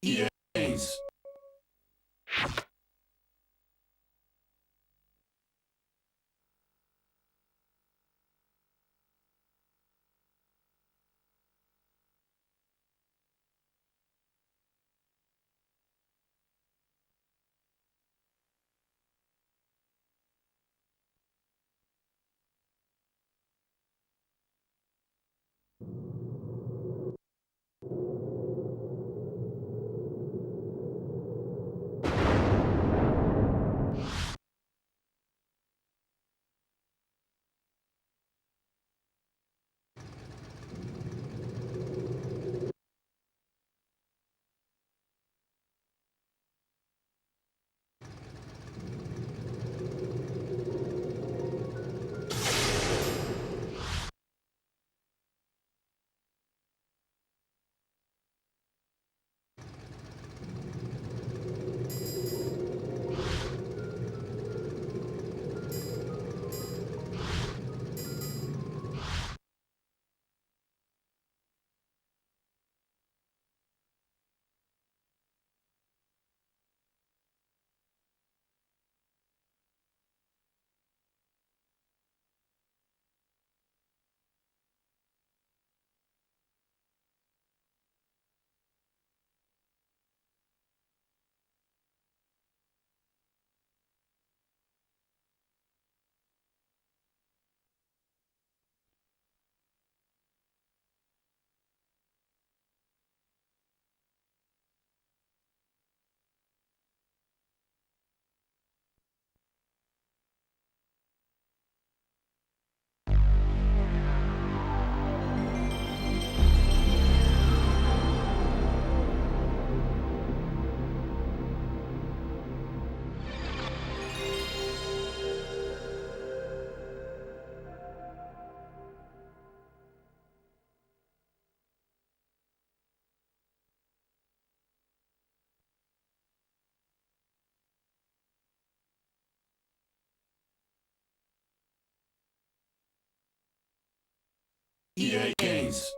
EAs. EAs.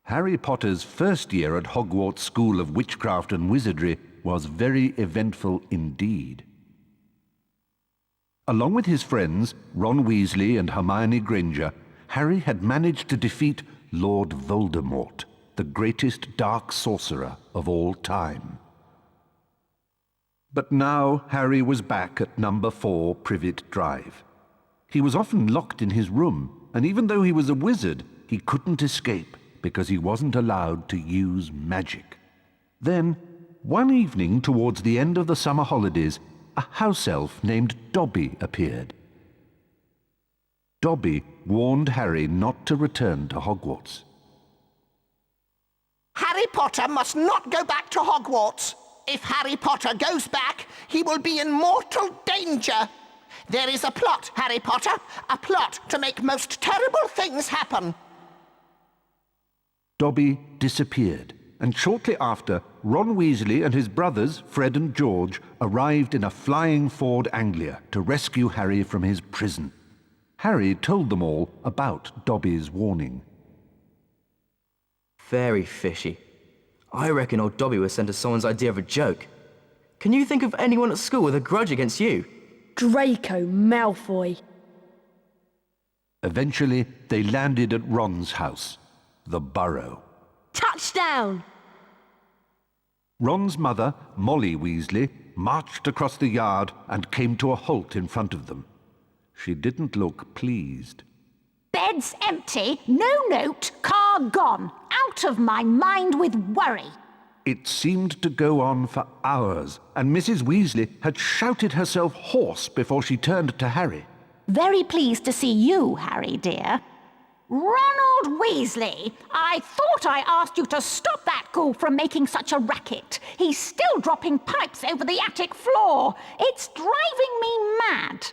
Harry Potter's first year at Hogwarts School of Witchcraft and Wizardry was very eventful indeed. Along with his friends, Ron Weasley and Hermione Granger, Harry had managed to defeat Lord Voldemort, the greatest dark sorcerer of all time. But now Harry was back at number 4 Privet Drive. He was often locked in his room, and even though he was a wizard, he couldn't escape because he wasn't allowed to use magic. Then, one evening towards the end of the summer holidays, a house elf named Dobby appeared. Dobby warned Harry not to return to Hogwarts. Harry Potter must not go back to Hogwarts. If Harry Potter goes back, he will be in mortal danger. There is a plot, Harry Potter, a plot to make most terrible things happen. Dobby disappeared, and shortly after, Ron Weasley and his brothers, Fred and George, arrived in a flying Ford Anglia to rescue Harry from his prison. Harry told them all about Dobby's warning. Very fishy. I reckon old Dobby was sent as someone's idea of a joke. Can you think of anyone at school with a grudge against you? Draco Malfoy. Eventually, they landed at Ron's house, the Burrow. Touchdown! Ron's mother, Molly Weasley, marched across the yard and came to a halt in front of them. She didn't look pleased. Bed's empty, no note, car gone. Out of my mind with worry. It seemed to go on for hours, and Mrs. Weasley had shouted herself hoarse before she turned to Harry. Very pleased to see you, Harry dear. Ronald Weasley, I thought I asked you to stop that ghoul from making such a racket. He's still dropping pipes over the attic floor. It's driving me mad.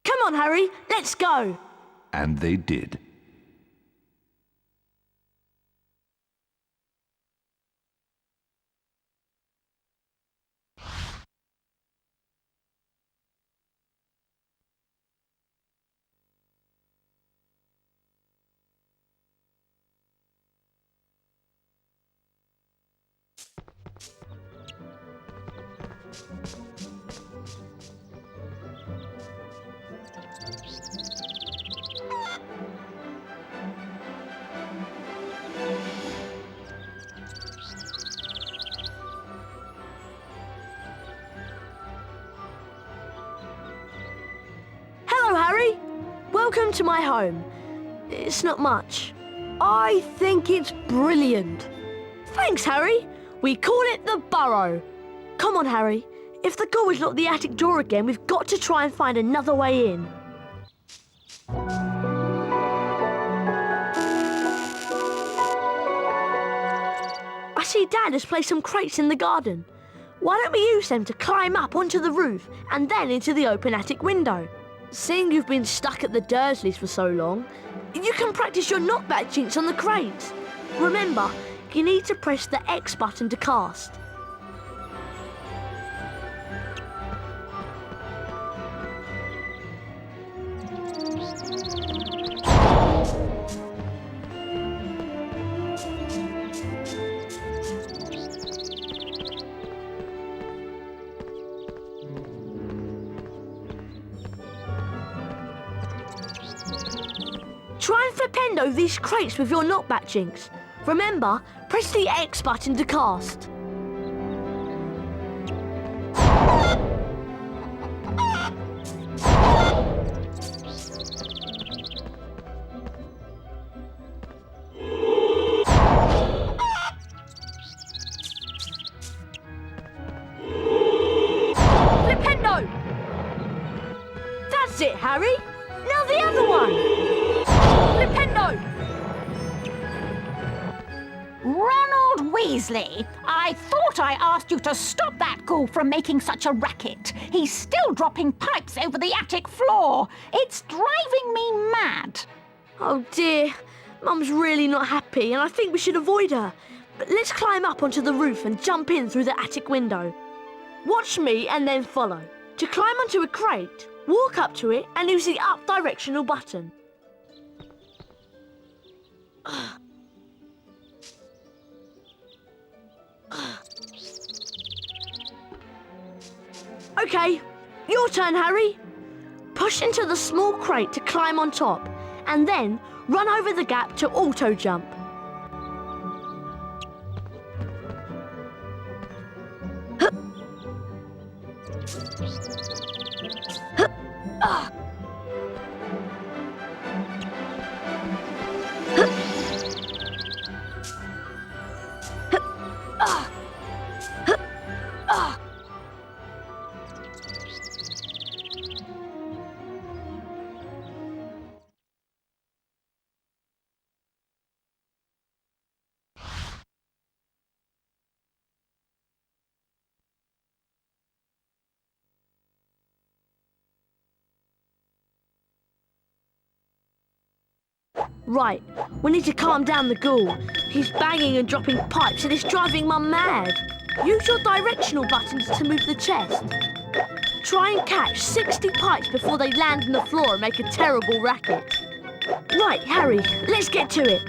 Come on, Harry, let's go. And they did. Hello, Harry. Welcome to my home. It's not much. I think it's brilliant. Thanks, Harry. We call it the Burrow. Come on, Harry. If the ghoul has locked the attic door again, we've got to try and find another way in. I see Dad has placed some crates in the garden. Why don't we use them to climb up onto the roof and then into the open attic window? Seeing you've been stuck at the Dursleys for so long, you can practice your knockback jinx on the crates. Remember, you need to press the X button to cast. Try and flipendo these crates with your knockback jinx. Remember, press the X button to cast. Flipendo! That's it, Harry. Now the other one. Flipendo! Ronald Weasley, I thought I asked you to stop that ghoul from making such a racket. He's still dropping pipes over the attic floor. It's driving me mad. Oh dear, Mum's really not happy and I think we should avoid her. But let's climb up onto the roof and jump in through the attic window. Watch me and then follow. To climb onto a crate, walk up to it and use the up directional button. Okay, your turn, Harry. Push into the small crate to climb on top, and then run over the gap to auto-jump. Right, we need to calm down the ghoul. He's banging and dropping pipes and it's driving Mum mad. Use your directional buttons to move the chest. Try and catch 60 pipes before they land on the floor and make a terrible racket. Right, Harry, let's get to it.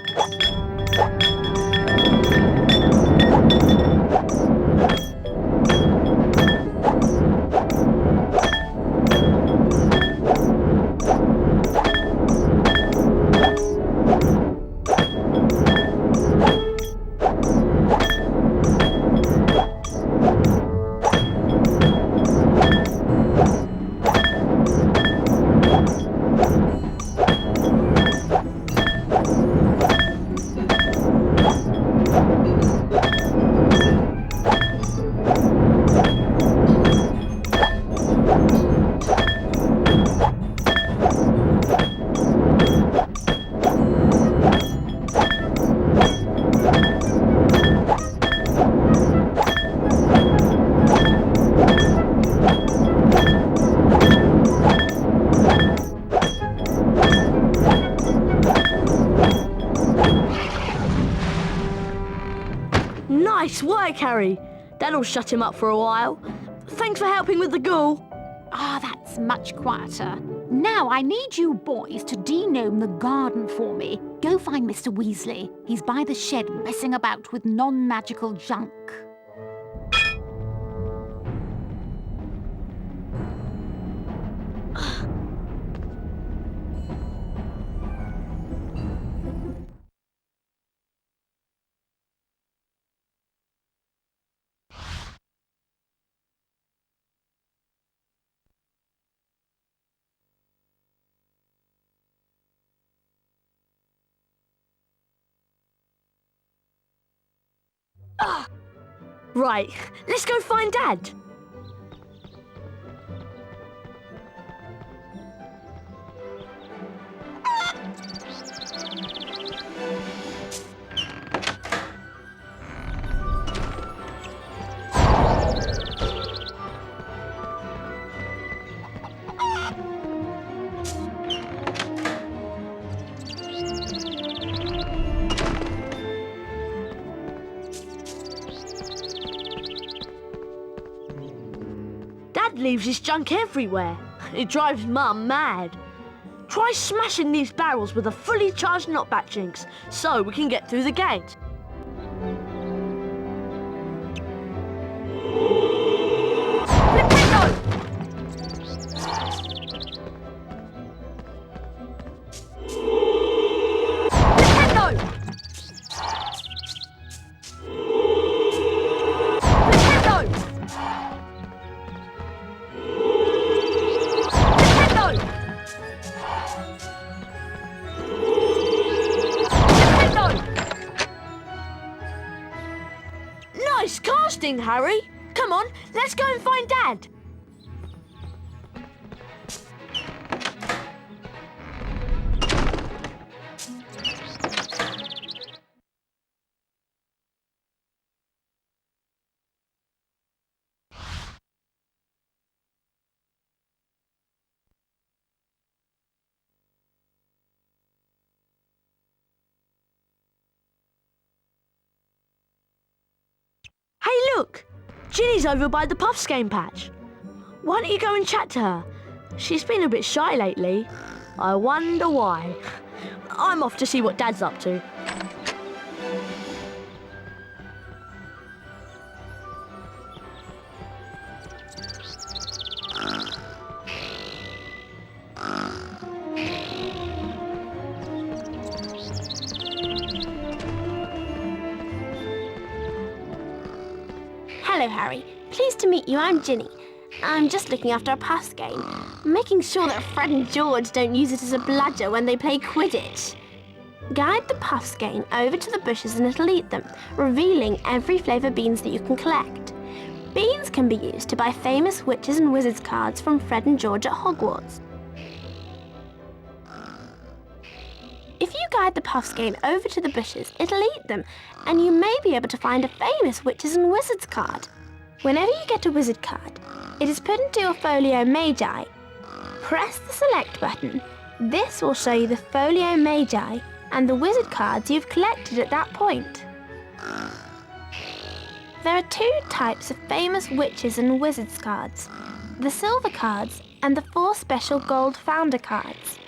Nice work, Harry. That'll shut him up for a while. Thanks for helping with the ghoul. Ah, that's much quieter. Now I need you boys to de-gnome the garden for me. Go find Mr. Weasley. He's by the shed messing about with non-magical junk. Right, let's go find Dad. Dad leaves his junk everywhere. It drives Mum mad. Try smashing these barrels with a fully charged knockback jinx so we can get through the gate. Nice casting, Harry. Come on, let's go and find Dad. Hey, look! Ginny's over by the Puffs game patch. Why don't you go and chat to her? She's been a bit shy lately. I wonder why. I'm off to see what Dad's up to. Hello, Harry. Pleased to meet you. I'm Ginny. I'm just looking after a Puffs game, making sure that Fred and George don't use it as a bludger when they play Quidditch. Guide the Puffs game over to the bushes and it'll eat them, revealing every flavour beans that you can collect. Beans can be used to buy famous witches and wizards cards from Fred and George at Hogwarts. If you guide the Puffs game over to the bushes, it'll eat them, and you may be able to find a famous witches and wizards card. Whenever you get a wizard card, it is put into your Folio Magi. Press the select button. This will show you the Folio Magi and the wizard cards you've collected at that point. There are two types of famous witches and wizards cards, the silver cards and the 4 special gold founder cards.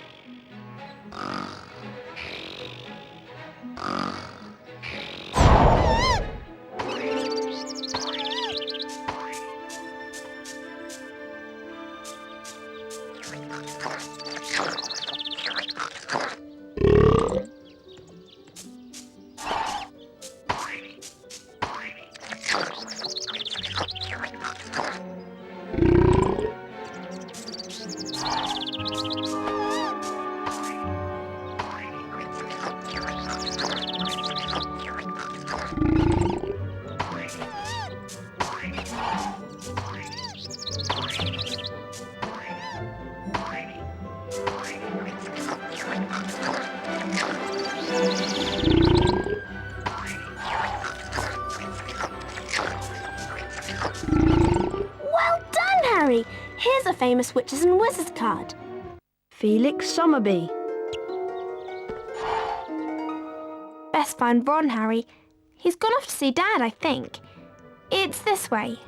Well done, Harry! Here's a famous witches and wizards card. Felix Summerby. Best find Ron, Harry. He's gone off to see Dad, I think. It's this way.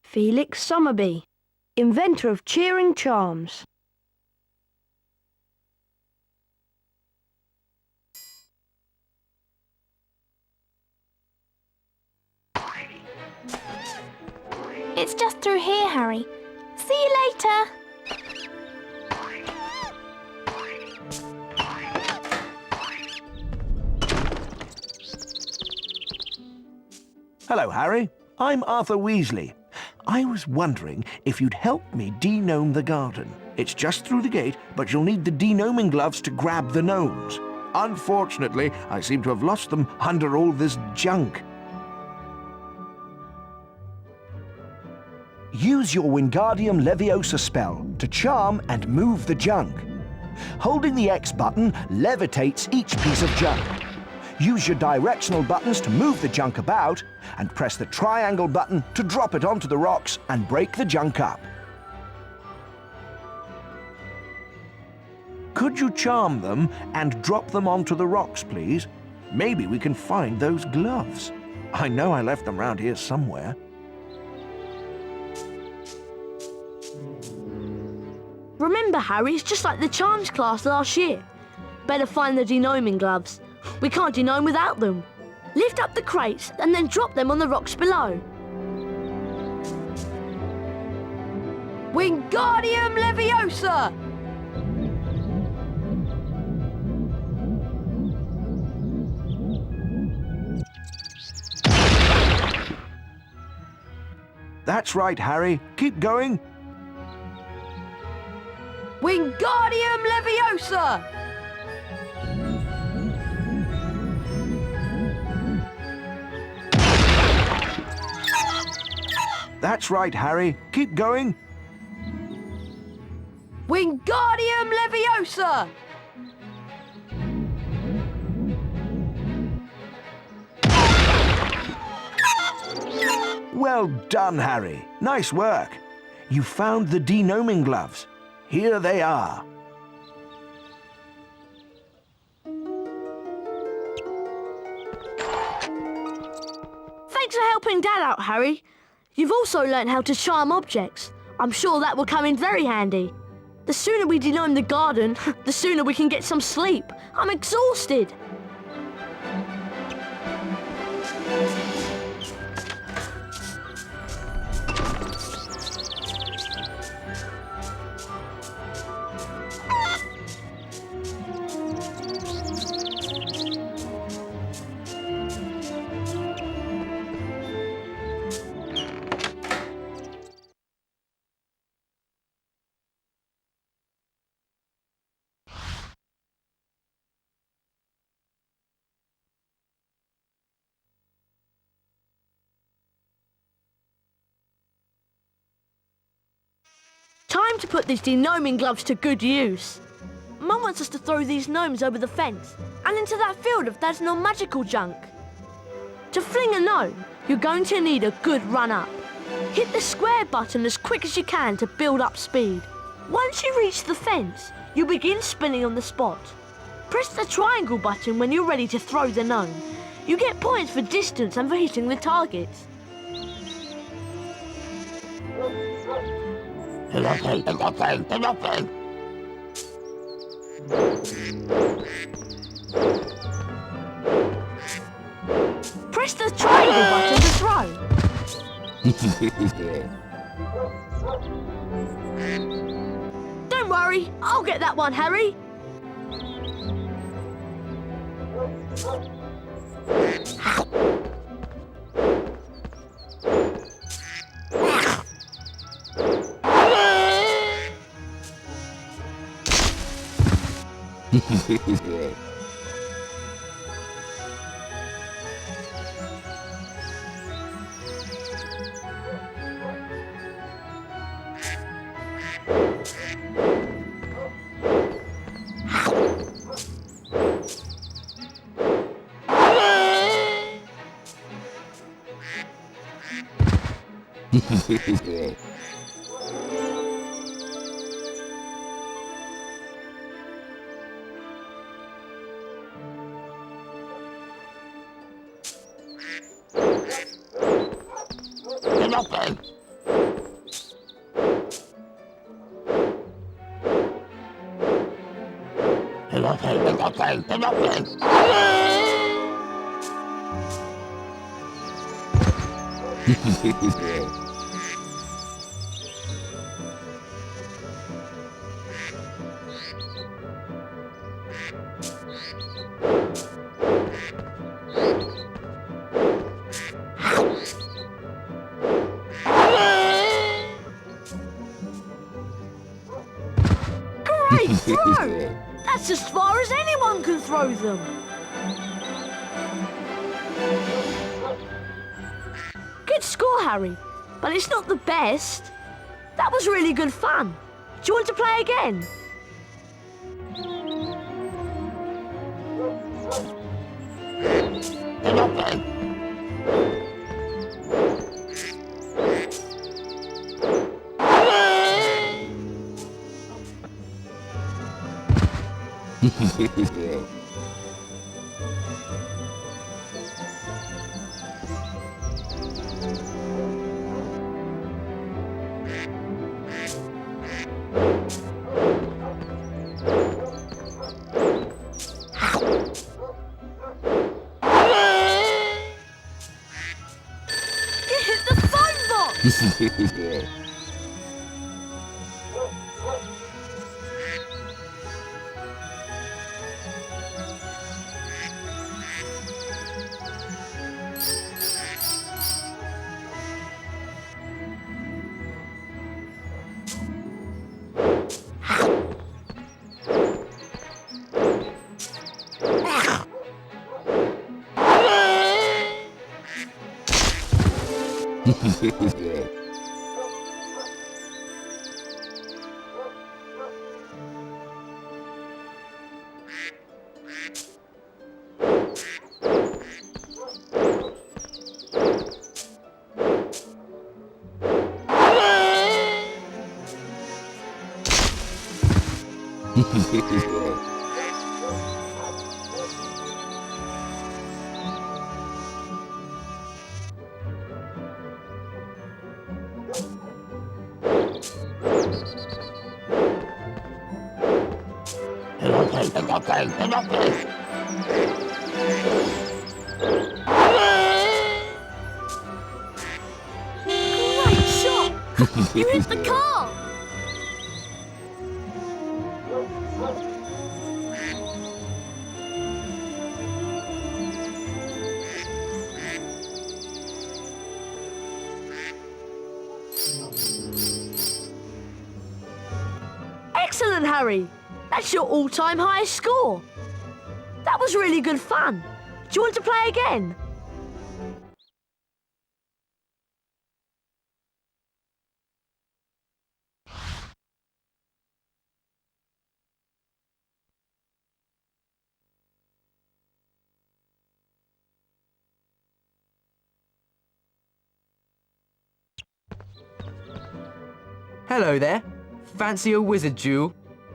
Felix Summerby, inventor of cheering charms. It's just through here, Harry. See you later. Hello, Harry. I'm Arthur Weasley. I was wondering if you'd help me de-gnome the garden. It's just through the gate, but you'll need the de-gnoming gloves to grab the gnomes. Unfortunately, I seem to have lost them under all this junk. Use your Wingardium Leviosa spell to charm and move the junk. Holding the X button levitates each piece of junk. Use your directional buttons to move the junk about, and press the triangle button to drop it onto the rocks and break the junk up. Could you charm them and drop them onto the rocks, please? Maybe we can find those gloves. I know I left them round here somewhere. Remember, Harry, it's just like the charms class last year. Better find the de-gnoming gloves. We can't de-gnome without them. Lift up the crates and then drop them on the rocks below. Wingardium Leviosa! That's right, Harry. Keep going. Wingardium Leviosa! That's right, Harry. Keep going. Wingardium Leviosa! Well done, Harry. Nice work. You found the De-gnoming gloves. Here they are. Thanks for helping Dad out, Harry. You've also learnt how to charm objects. I'm sure that will come in very handy. The sooner we de-gnome the garden, the sooner we can get some sleep. I'm exhausted. Time to put these de-gnoming gloves to good use. Mum wants us to throw these gnomes over the fence and into that field of Dad's non-magical junk. To fling a gnome, you're going to need a good run-up. Hit the square button as quick as you can to build up speed. Once you reach the fence, you begin spinning on the spot. Press the triangle button when you're ready to throw the gnome. You get points for distance and for hitting the target. Press the triangle button to throw. Don't worry, I'll get that one, Harry. Great throw! That's as far as anyone can throw them. Good score, Harry, but it's not the best. That was really good fun. Do you want to play again? Great shot! You hit the car! Excellent, Harry! That's your all-time highest score! That was really good fun. Do you want to play again? Hello there. Fancy a wizard duel?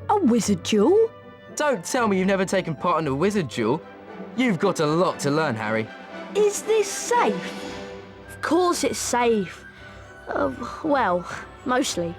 A wizard duel? Don't tell me you've never taken part in a wizard duel. You've got a lot to learn, Harry. Is this safe? Of course it's safe. Well, mostly.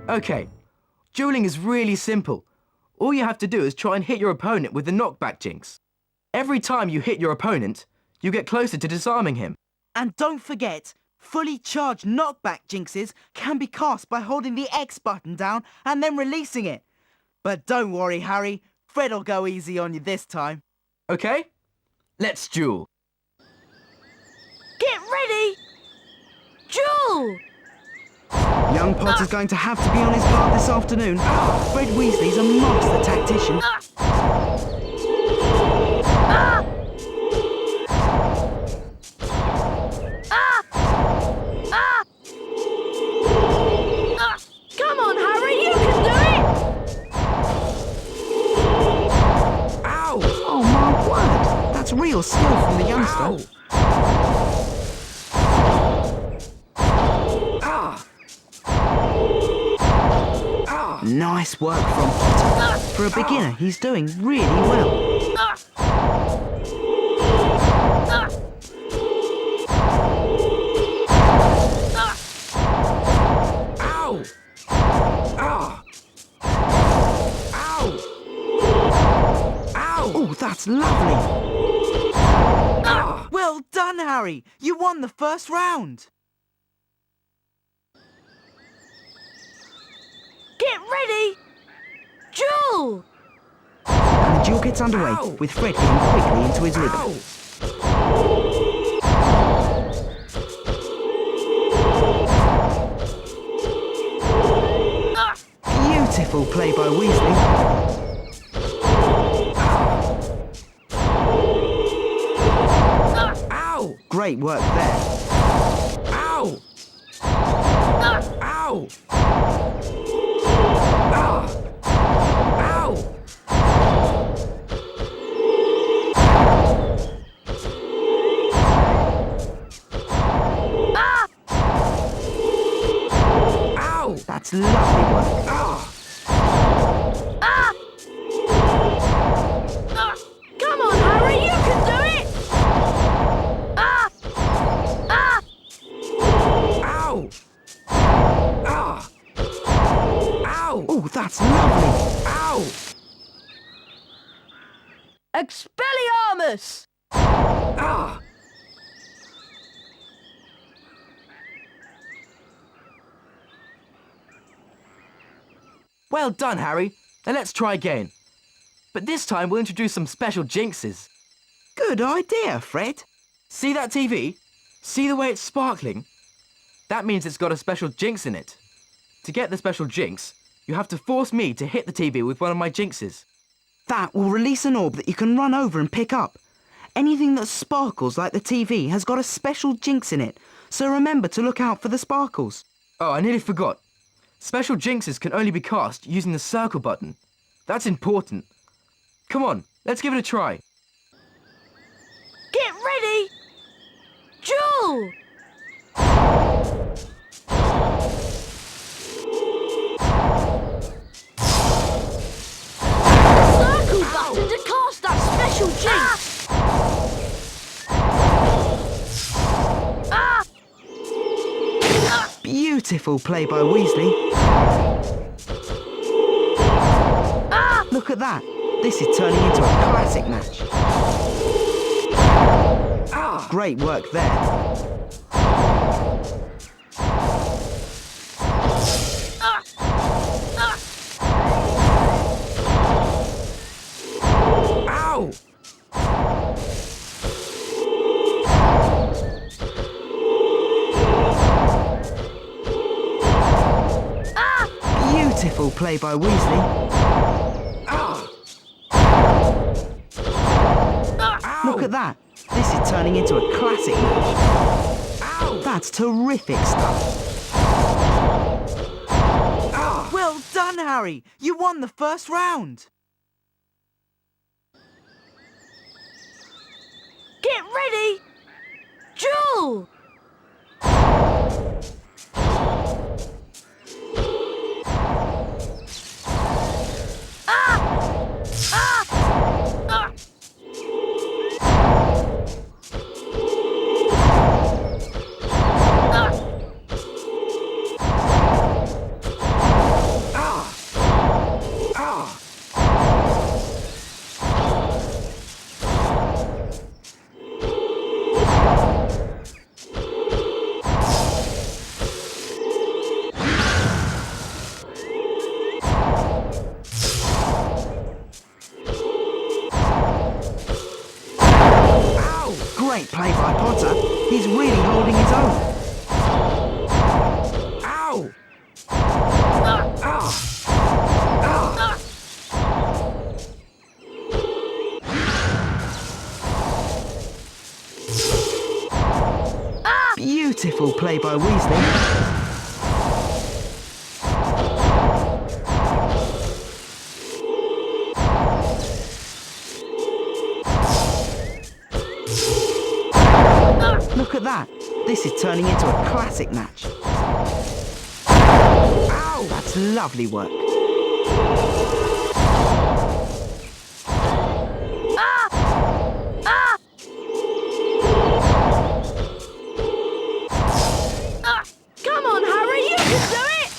Okay, dueling is really simple. All you have to do is try and hit your opponent with the knockback jinx. Every time you hit your opponent, you get closer to disarming him. And don't forget, fully charged knockback jinxes can be cast by holding the X button down and then releasing it. But don't worry, Harry, Fred'll go easy on you this time. Okay, let's duel. Get ready! Duel! Young Potter's going to have to be on his guard this afternoon. Fred Weasley's a master tactician. Come on, Harry, you can do it! Ow! Oh, my word! That's real skill from the youngster. Nice work from Potter. For a beginner, he's doing really well. Ow! Ah! Ow! Ow! Oh, that's lovely. Well done, Harry. You won the first round. Get ready! Duel! And the duel gets underway, with Fred getting quickly into his rhythm. Beautiful play by Weasley. Ow! Great work there. Ow! Ow! That's lovely work. Come on, Harry, you can do it! Ow! Ow! Oh, that's lovely. Ow! Expelliarmus! Well done, Harry. Now let's try again. But this time we'll introduce some special jinxes. Good idea, Fred. See that TV? See the way it's sparkling? That means it's got a special jinx in it. To get the special jinx, you have to force me to hit the TV with one of my jinxes. That will release an orb that you can run over and pick up. Anything that sparkles like the TV has got a special jinx in it, so remember to look out for the sparkles. Oh, I nearly forgot. Special jinxes can only be cast using the circle button. That's important. Come on, let's give it a try. Get ready! Duel! Circle button to cast that special jinx! Beautiful play by Weasley. Look at that. This is turning into a classic match. Great work there. Ow! Beautiful play by Weasley. Look at that. This is turning into a classic match. That's terrific stuff. Well done, Harry. You won the first round. Get ready! Duel! Great play by Potter. He's really holding his own. Ow! Beautiful play by Weasley. Look at that. This is turning into a classic match. Ow! That's lovely work. Come on, Harry, you can do it!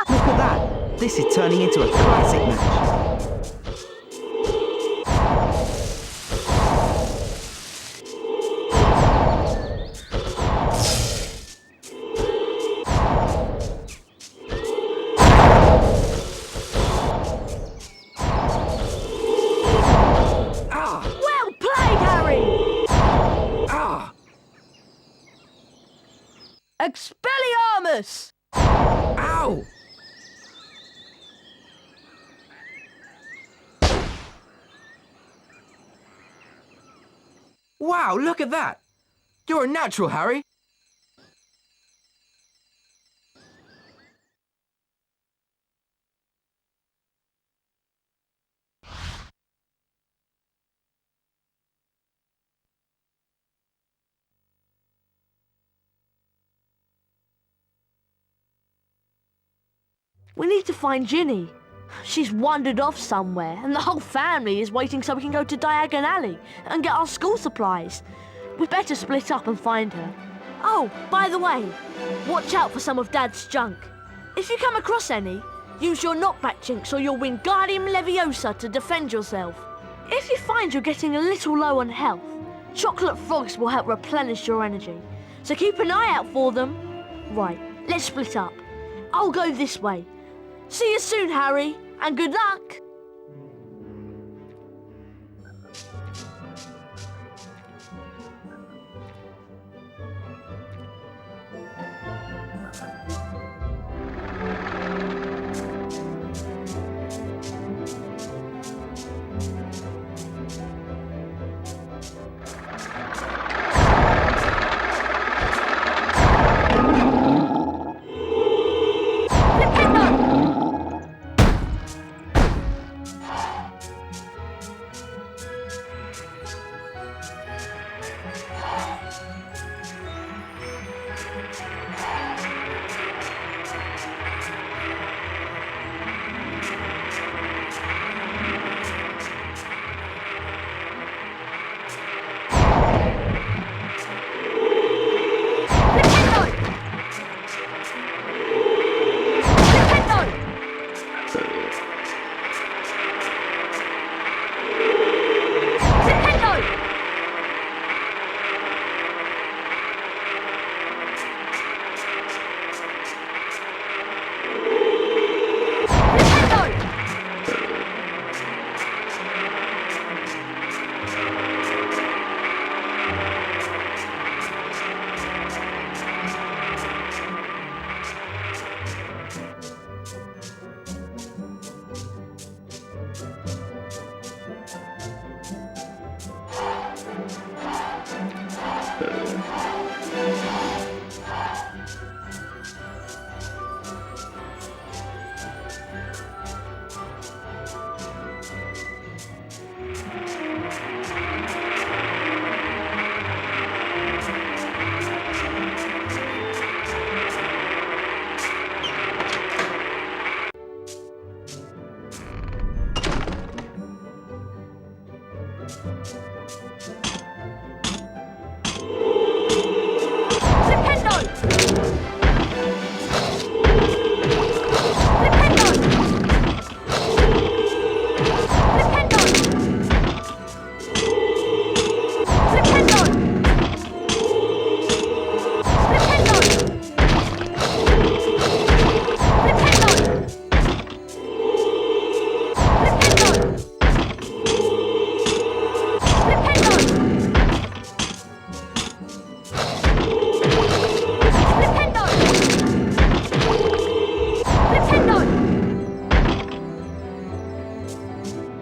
Look at that. This is turning into a classic match. Well played, Harry! Expelliarmus! Ow! Wow, look at that! You're a natural, Harry! We need to find Ginny. She's wandered off somewhere, and the whole family is waiting so we can go to Diagon Alley and get our school supplies. We'd better split up and find her. Oh, by the way, watch out for some of Dad's junk. If you come across any, use your knockback jinx or you'll win Wingardium Leviosa to defend yourself. If you find you're getting a little low on health, chocolate frogs will help replenish your energy, so keep an eye out for them. Right, let's split up. I'll go this way. See you soon, Harry, and good luck.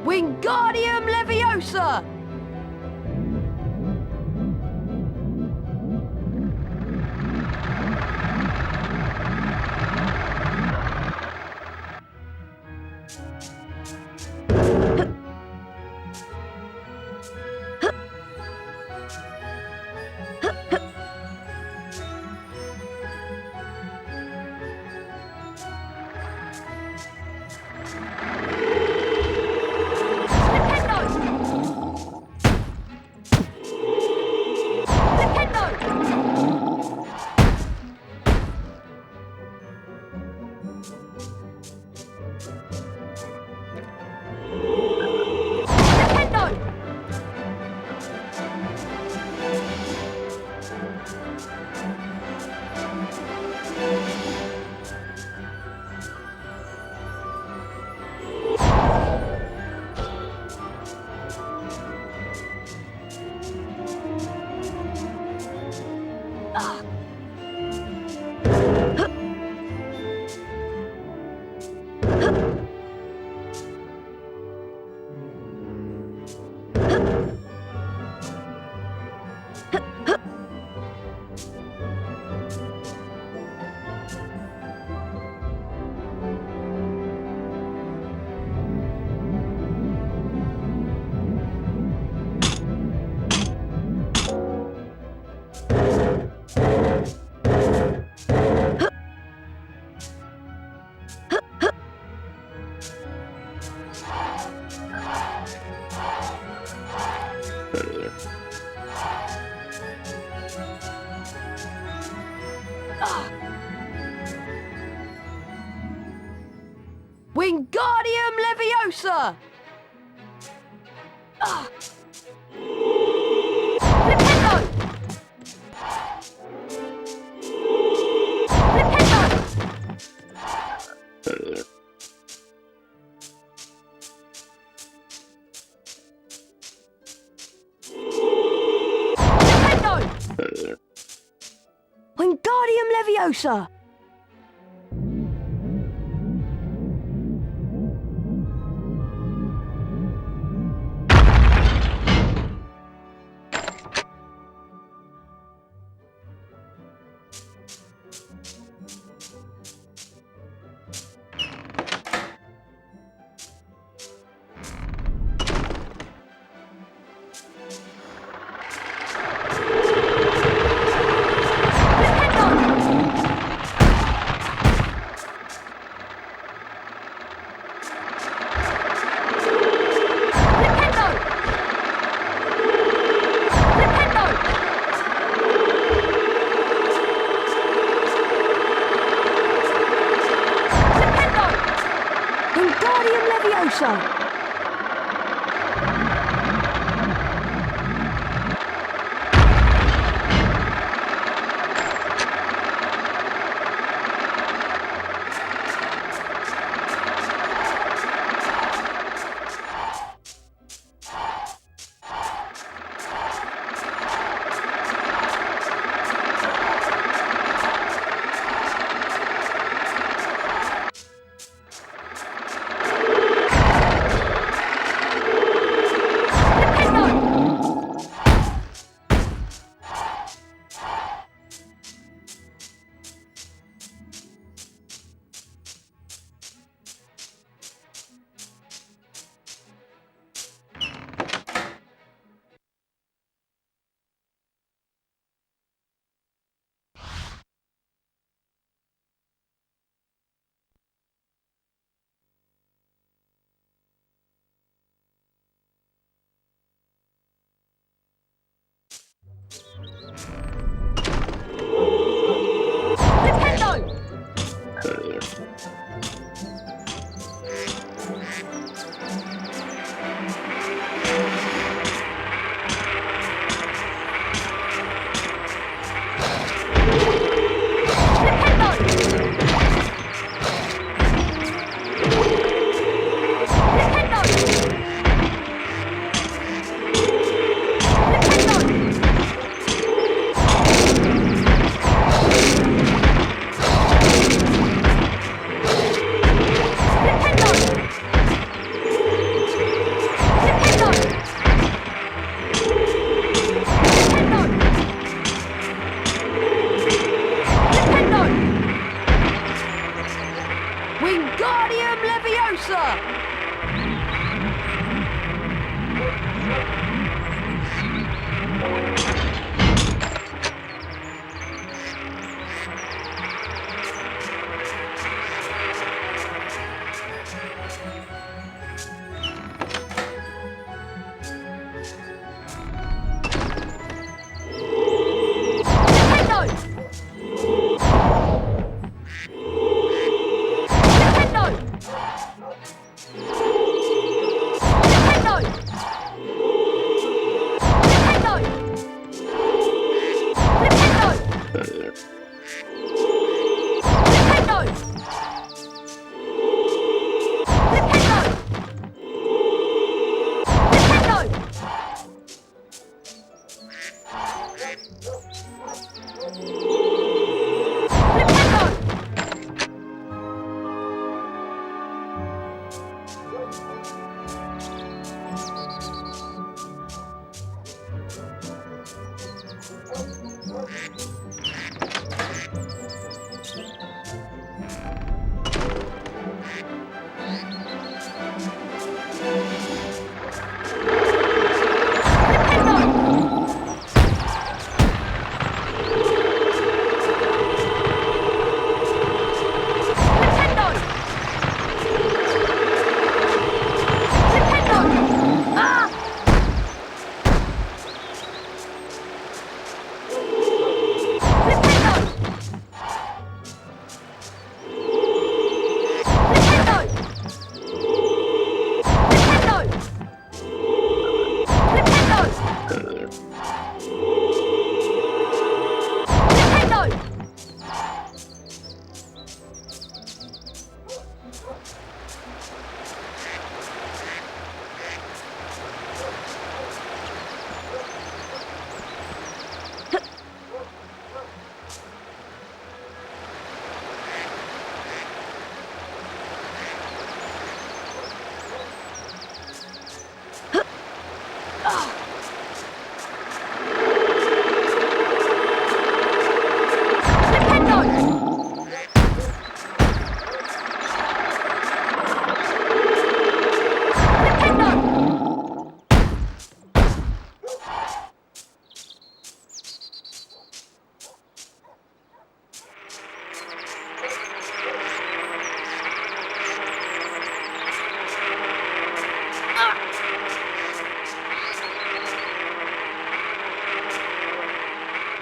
Wingardium Leviosa! Nintendo! Leviosa!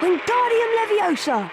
Wingardium Leviosa!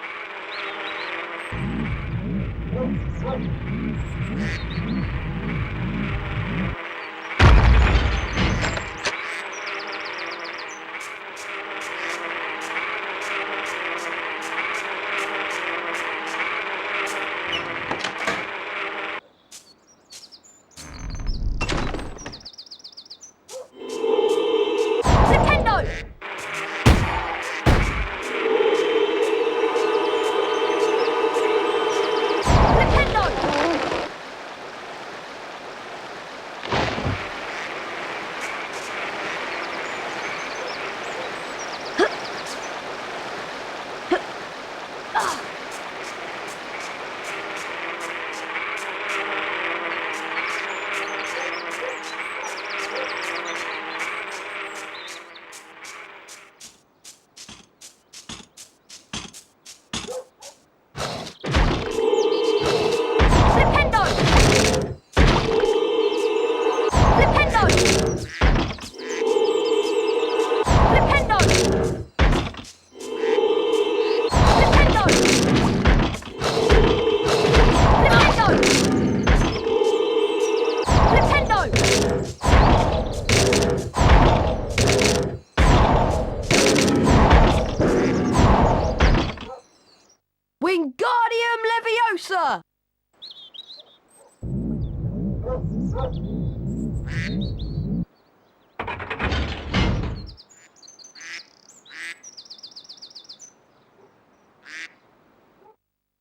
Wingardium Leviosa!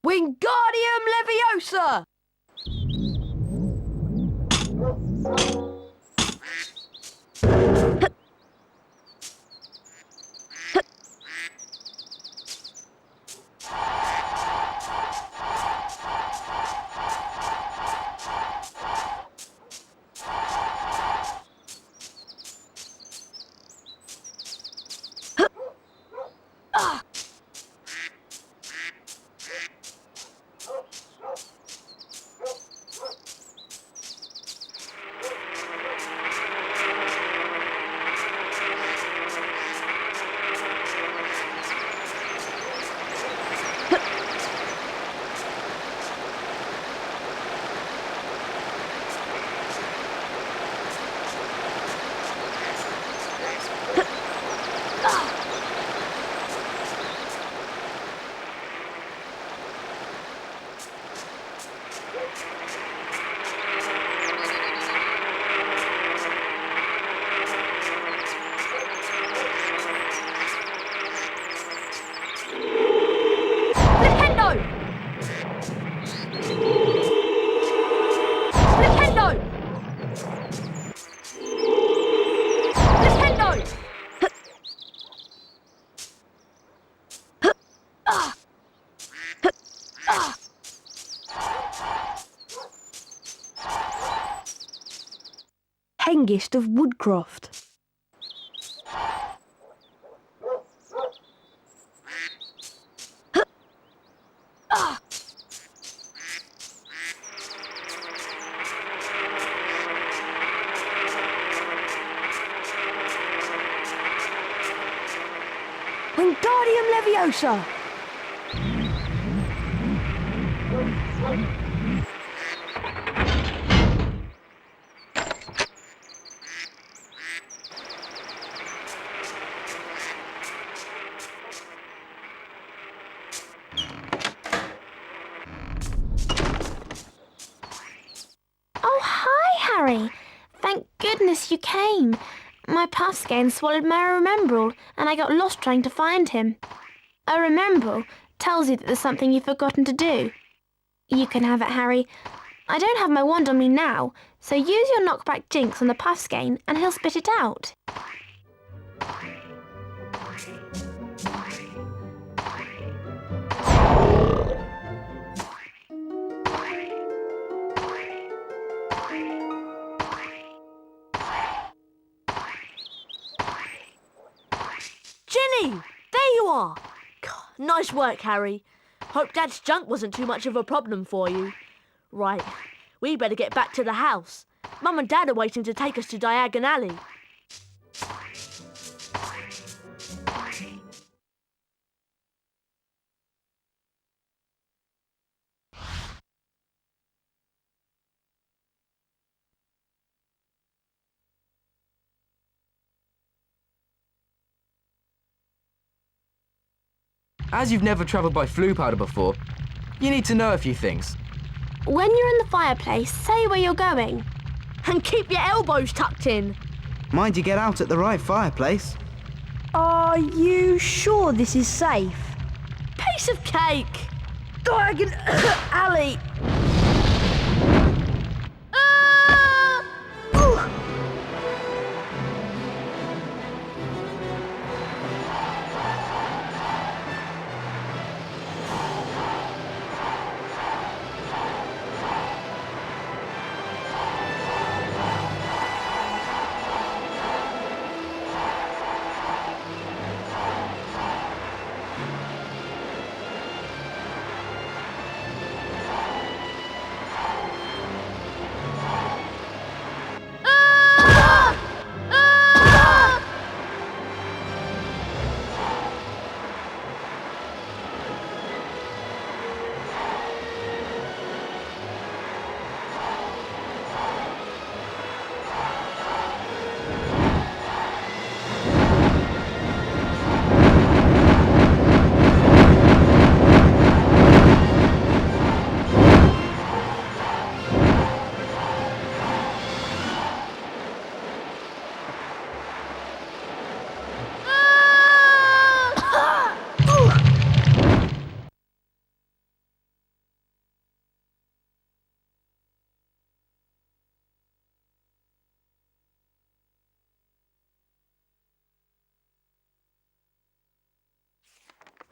Wingardium Leviosa! Hengist of Woodcroft. Wingardium Leviosa! Oh, hi, Harry. Thank goodness you came. My puff skein swallowed my Remembrall, and I got lost trying to find him. A Remembrall tells you that there's something you've forgotten to do. You can have it, Harry. I don't have my wand on me now, so use your knockback jinx on the puff skein and he'll spit it out. Ginny! There you are! God, nice work, Harry. Hope Dad's junk wasn't too much of a problem for you. Right, we better get back to the house. Mum and Dad are waiting to take us to Diagon Alley. . As you've never travelled by flue powder before, you need to know a few things. When you're in the fireplace, say where you're going. And keep your elbows tucked in. Mind you get out at the right fireplace. Are you sure this is safe? Piece of cake! Diagon alley!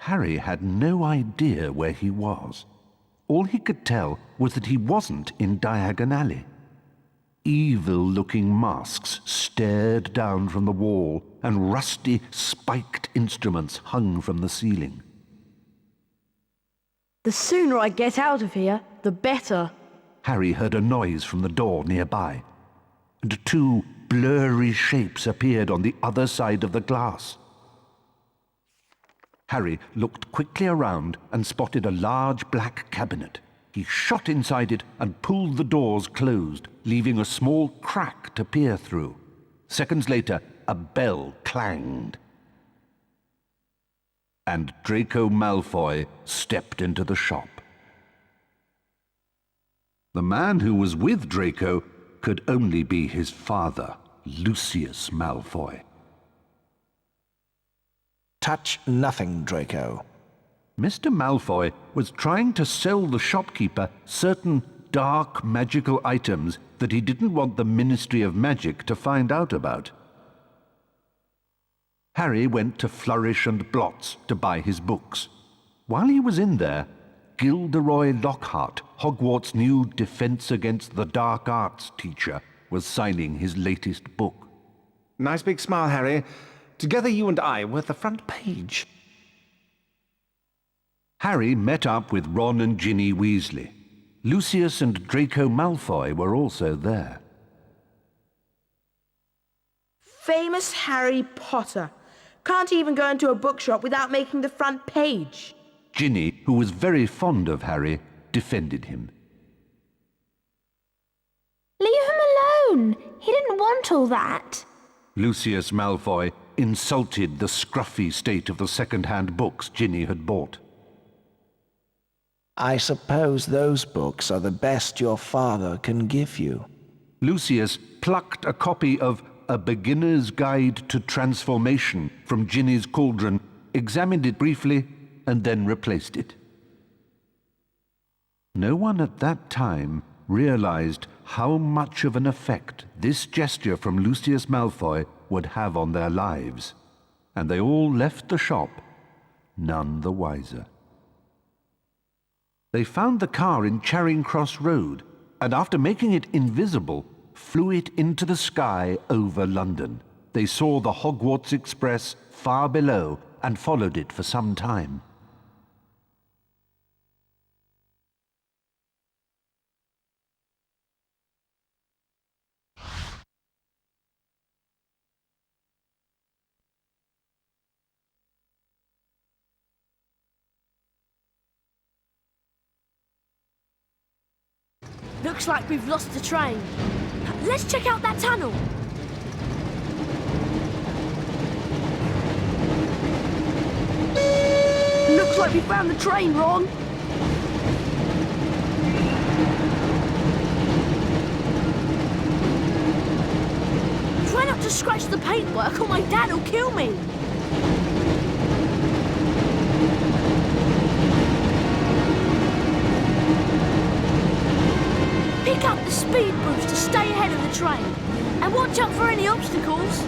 Harry had no idea where he was. All he could tell was that he wasn't in Diagon Alley. Evil-looking masks stared down from the wall, and rusty, spiked instruments hung from the ceiling. The sooner I get out of here, the better. Harry heard a noise from the door nearby, and two blurry shapes appeared on the other side of the glass. Harry looked quickly around and spotted a large black cabinet. He shot inside it and pulled the doors closed, leaving a small crack to peer through. Seconds later, a bell clanged. And Draco Malfoy stepped into the shop. The man who was with Draco could only be his father, Lucius Malfoy. Touch nothing, Draco. Mr. Malfoy was trying to sell the shopkeeper certain dark magical items that he didn't want the Ministry of Magic to find out about. Harry went to Flourish and Blots to buy his books. While he was in there, Gilderoy Lockhart, Hogwarts' new Defense Against the Dark Arts teacher, was signing his latest book. Nice big smile, Harry. Together you and I were the front page. Harry met up with Ron and Ginny Weasley. Lucius and Draco Malfoy were also there. Famous Harry Potter. Can't even go into a bookshop without making the front page. Ginny, who was very fond of Harry, defended him. Leave him alone. He didn't want all that. Lucius Malfoy insulted the scruffy state of the second-hand books Ginny had bought. I suppose those books are the best your father can give you. Lucius plucked a copy of A Beginner's Guide to Transformation from Ginny's cauldron, examined it briefly, and then replaced it. No one at that time realized how much of an effect this gesture from Lucius Malfoy would have on their lives, and they all left the shop, none the wiser. They found the car in Charing Cross Road, and after making it invisible, flew it into the sky over London. They saw the Hogwarts Express far below and followed it for some time. Looks like we've lost the train. Let's check out that tunnel. Looks like we found the train, Ron. Try not to scratch the paintwork or my dad will kill me. Pick up the speed boost to stay ahead of the train. And watch out for any obstacles.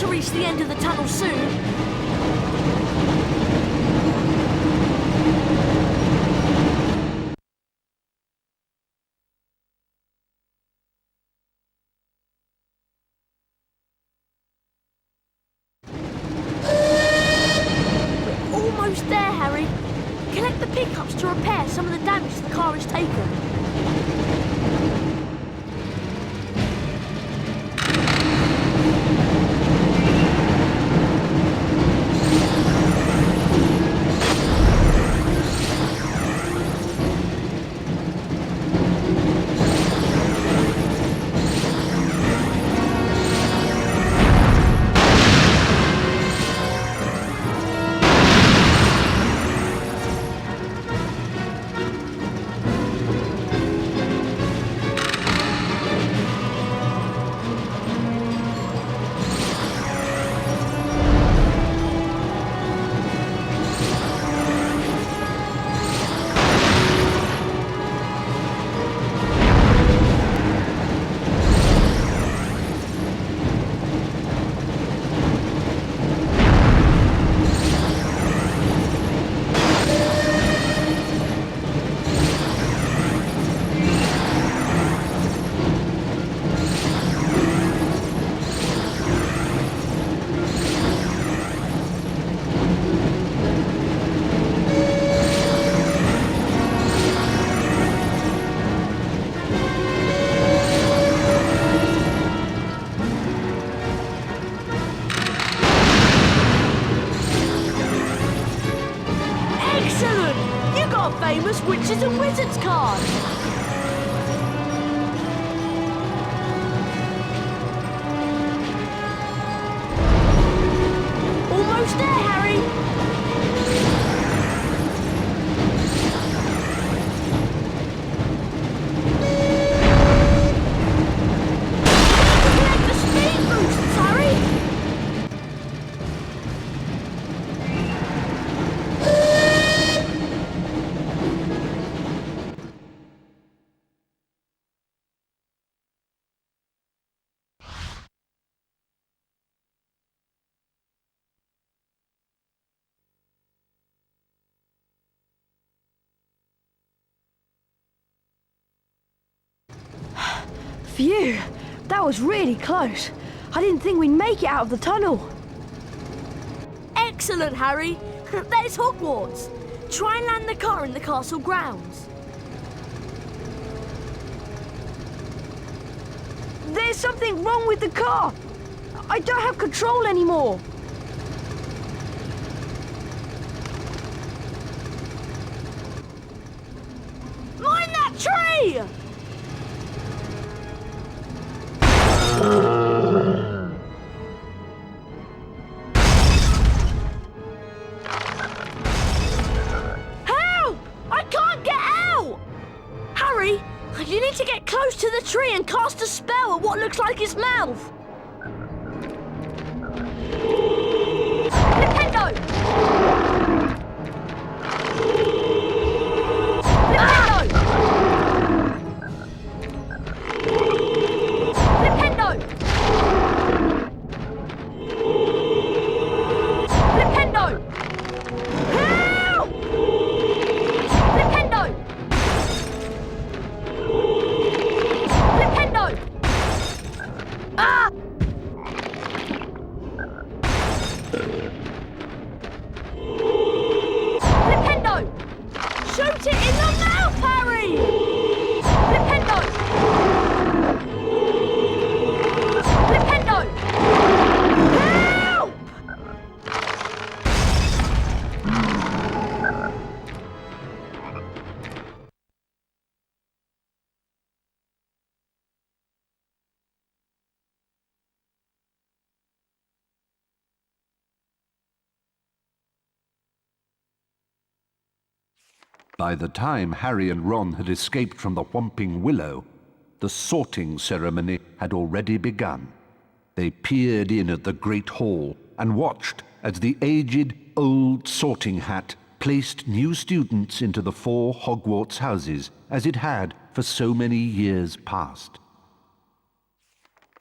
To reach the end of the tunnel soon. We're almost there, Harry. Collect the pickups to repair some of the damage the car has taken. Famous Witches and Wizards card. Almost there, Harry. Collect the speed boosts, Harry. Phew, that was really close. I didn't think we'd make it out of the tunnel. Excellent, Harry. There's Hogwarts. Try and land the car in the castle grounds. There's something wrong with the car. I don't have control anymore. Mind that tree! Help! I can't get out! Harry, you need to get close to the tree and cast a spell at what looks like its mouth. Nintendo! By the time Harry and Ron had escaped from the Whomping Willow, the sorting ceremony had already begun. They peered in at the Great Hall and watched as the aged, old sorting hat placed new students into the 4 Hogwarts houses, as it had for so many years past.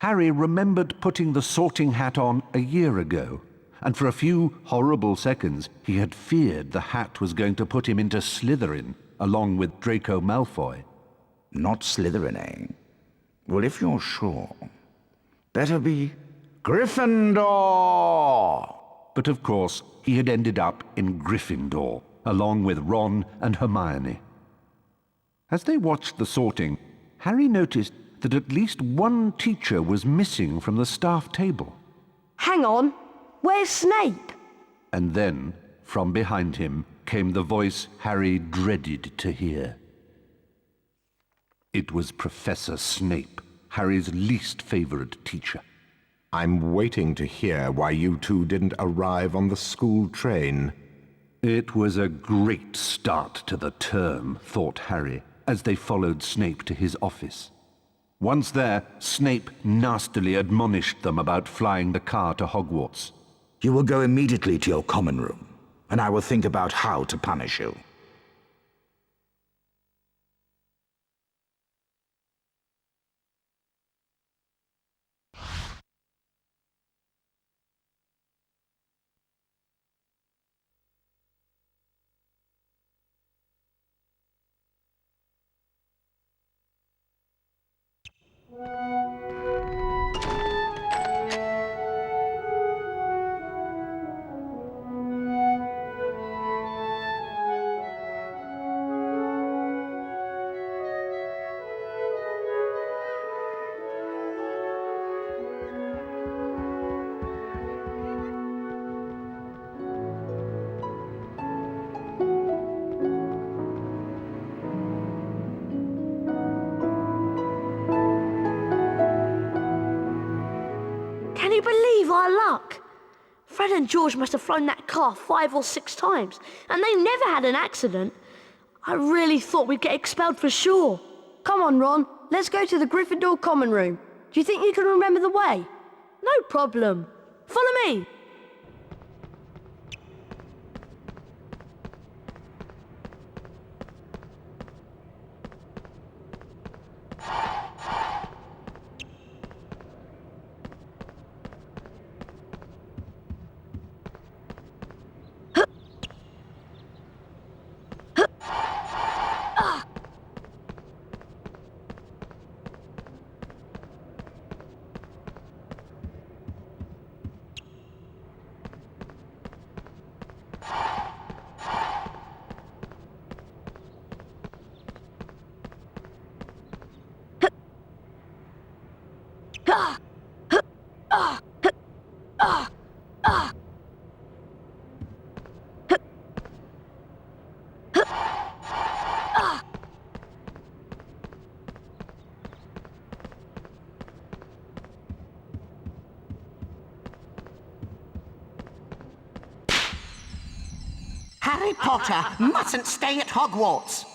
Harry remembered putting the sorting hat on a year ago, and for a few horrible seconds he had feared the hat was going to put him into Slytherin, along with Draco Malfoy. Not Slytherin, eh? Well, if you're sure, better be Gryffindor! But of course, he had ended up in Gryffindor, along with Ron and Hermione. As they watched the sorting, Harry noticed that at least one teacher was missing from the staff table. Hang on. Where's Snape? And then, from behind him, came the voice Harry dreaded to hear. It was Professor Snape, Harry's least favorite teacher. I'm waiting to hear why you two didn't arrive on the school train. It was a great start to the term, thought Harry, as they followed Snape to his office. Once there, Snape nastily admonished them about flying the car to Hogwarts. You will go immediately to your common room, and I will think about how to punish you. Can you believe our luck? Fred and George must have flown that car 5 or 6 times, and they never had an accident. I really thought we'd get expelled for sure. Come on, Ron, let's go to the Gryffindor common room. Do you think you can remember the way? No problem. Follow me. Harry Potter mustn't stay at Hogwarts.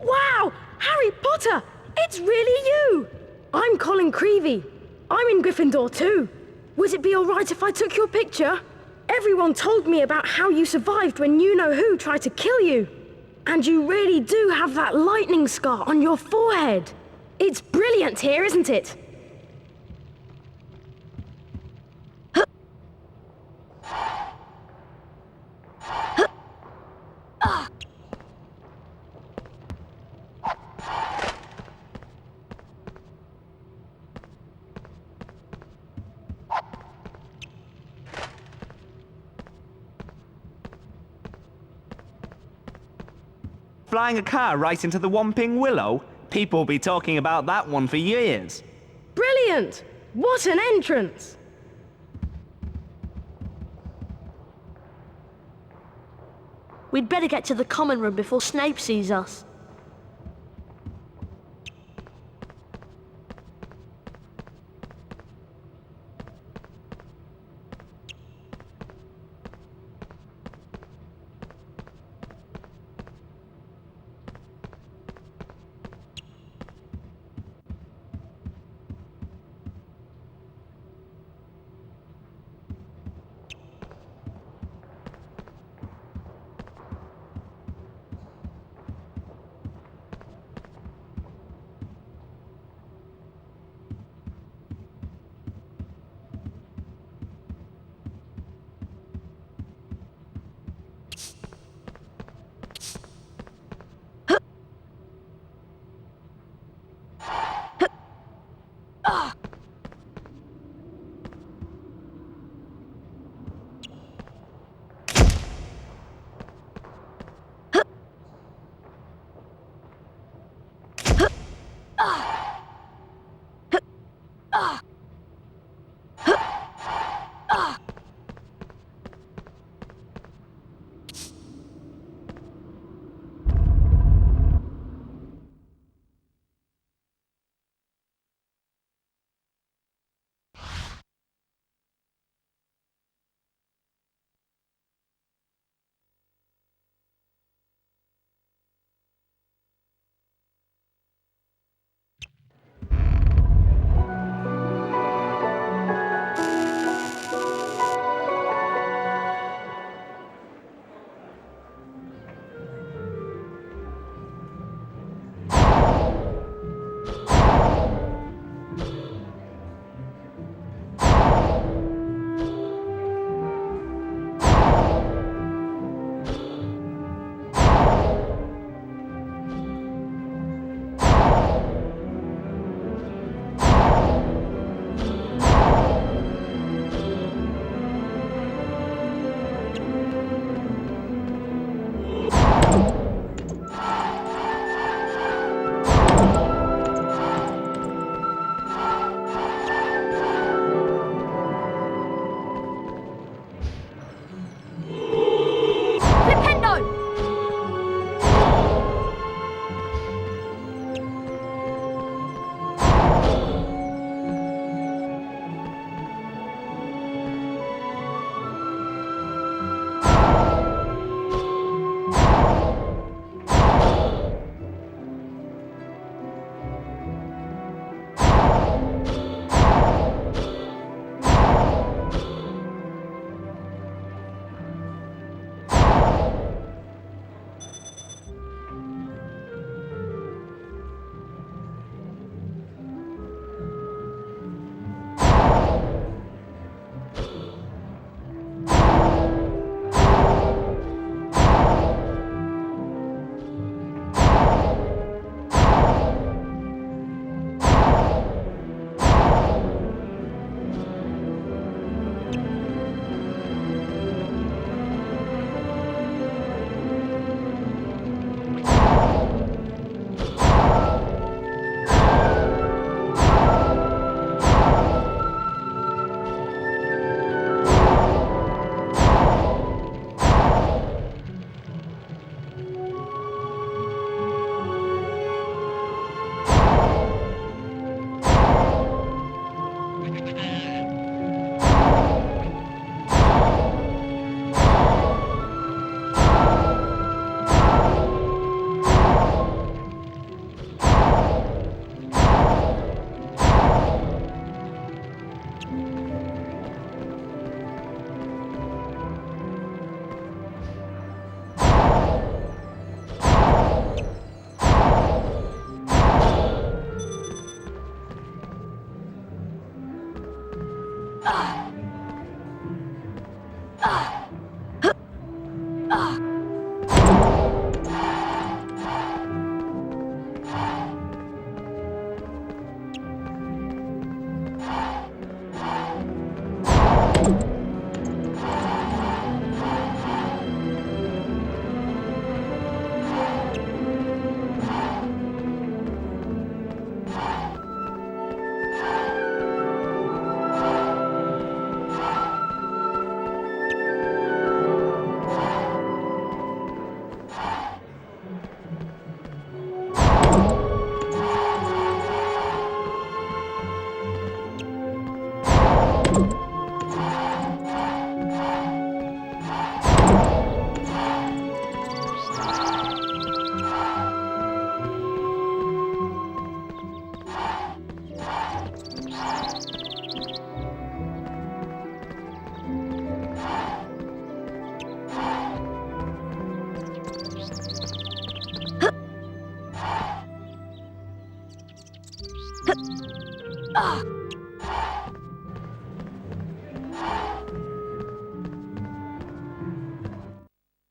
Wow! Harry Potter! It's really you! I'm Colin Creevy. I'm in Gryffindor too. Would it be all right if I took your picture? Everyone told me about how you survived when you-know-who tried to kill you. And you really do have that lightning scar on your forehead. It's brilliant here, isn't it? Flying a car right into the Whomping Willow? People will be talking about that one for years. Brilliant! What an entrance! We'd better get to the common room before Snape sees us.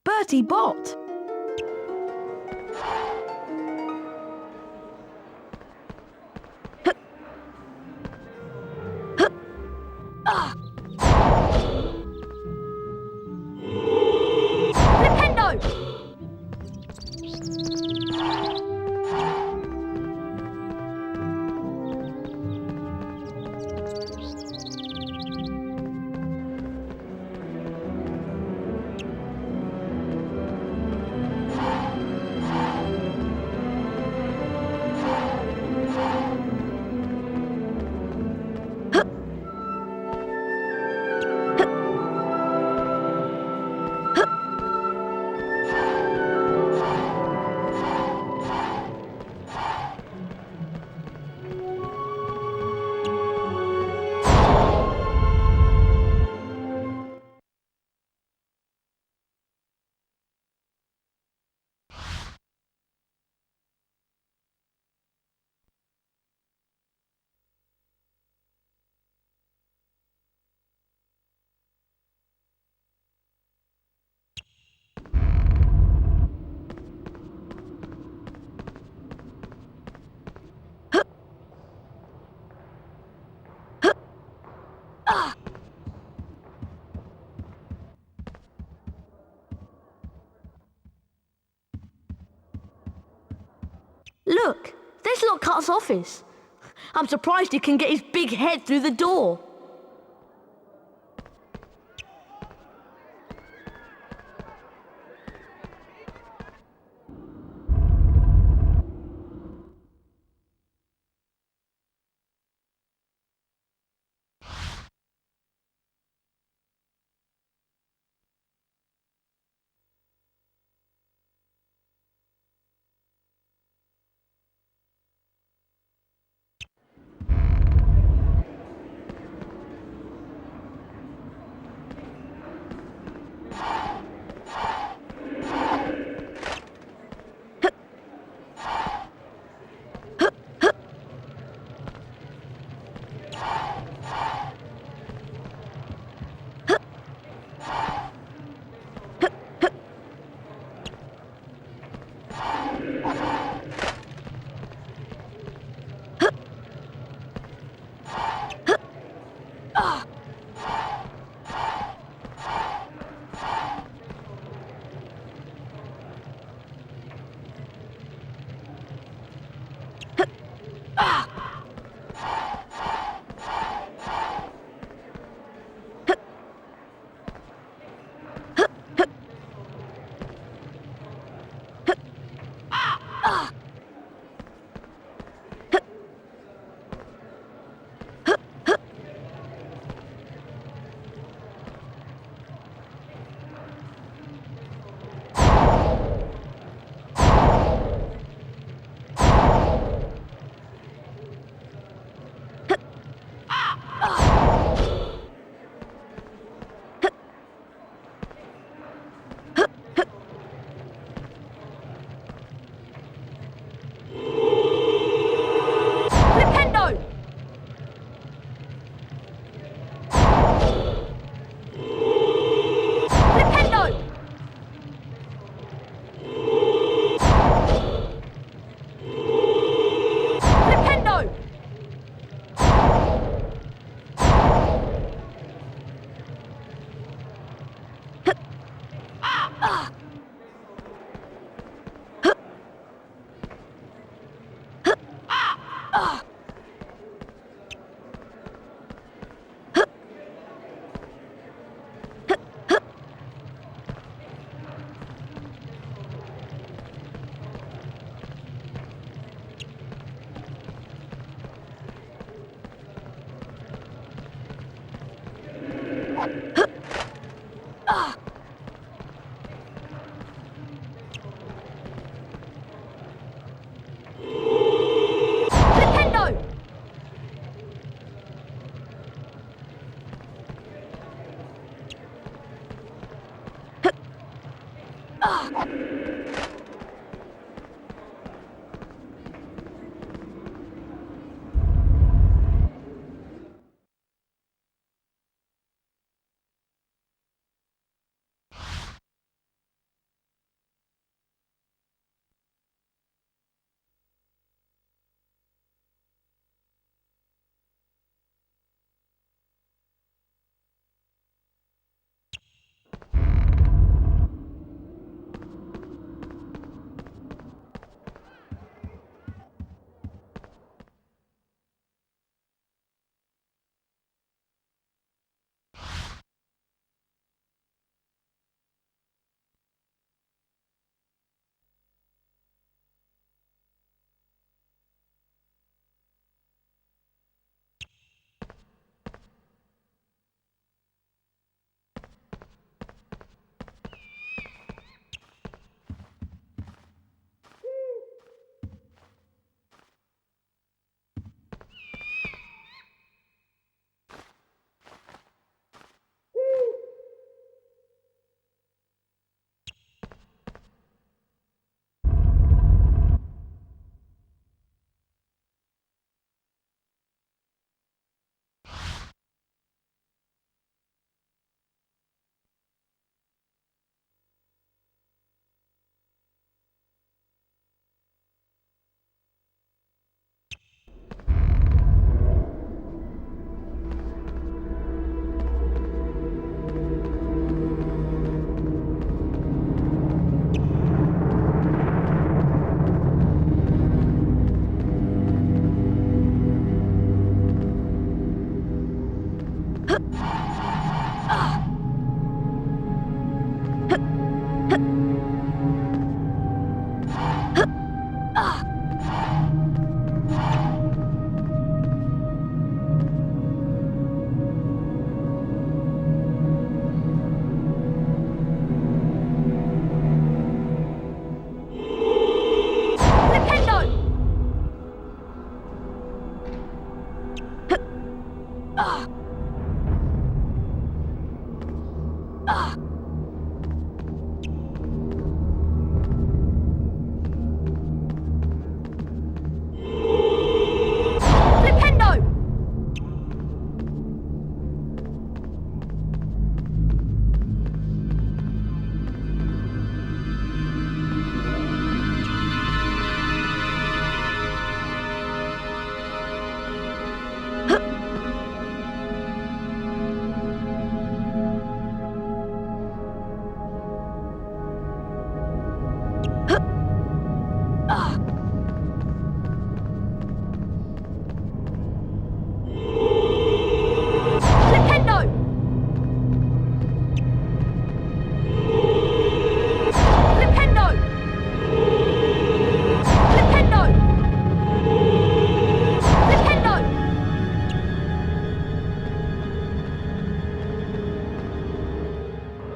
Bertie Bott. Nintendo. Look, there's Lockhart's office. I'm surprised he can get his big head through the door.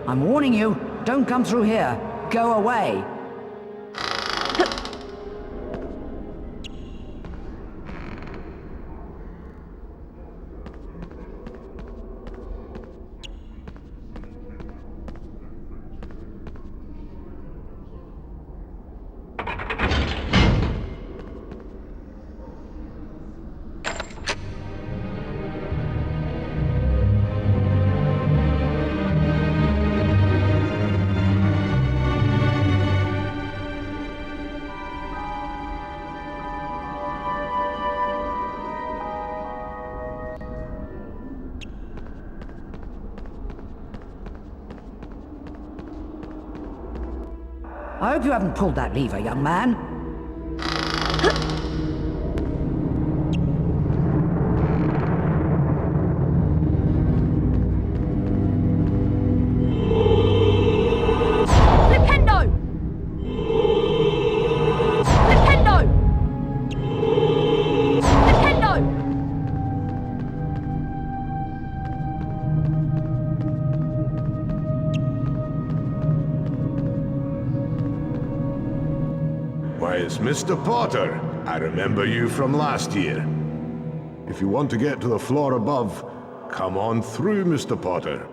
I'm warning you, don't come through here. Go away. I hope you haven't pulled that lever, young man. Flipendo! Flipendo! Flipendo! Why, it's Mr. Potter. I remember you from last year. If you want to get to the floor above, come on through, Mr. Potter.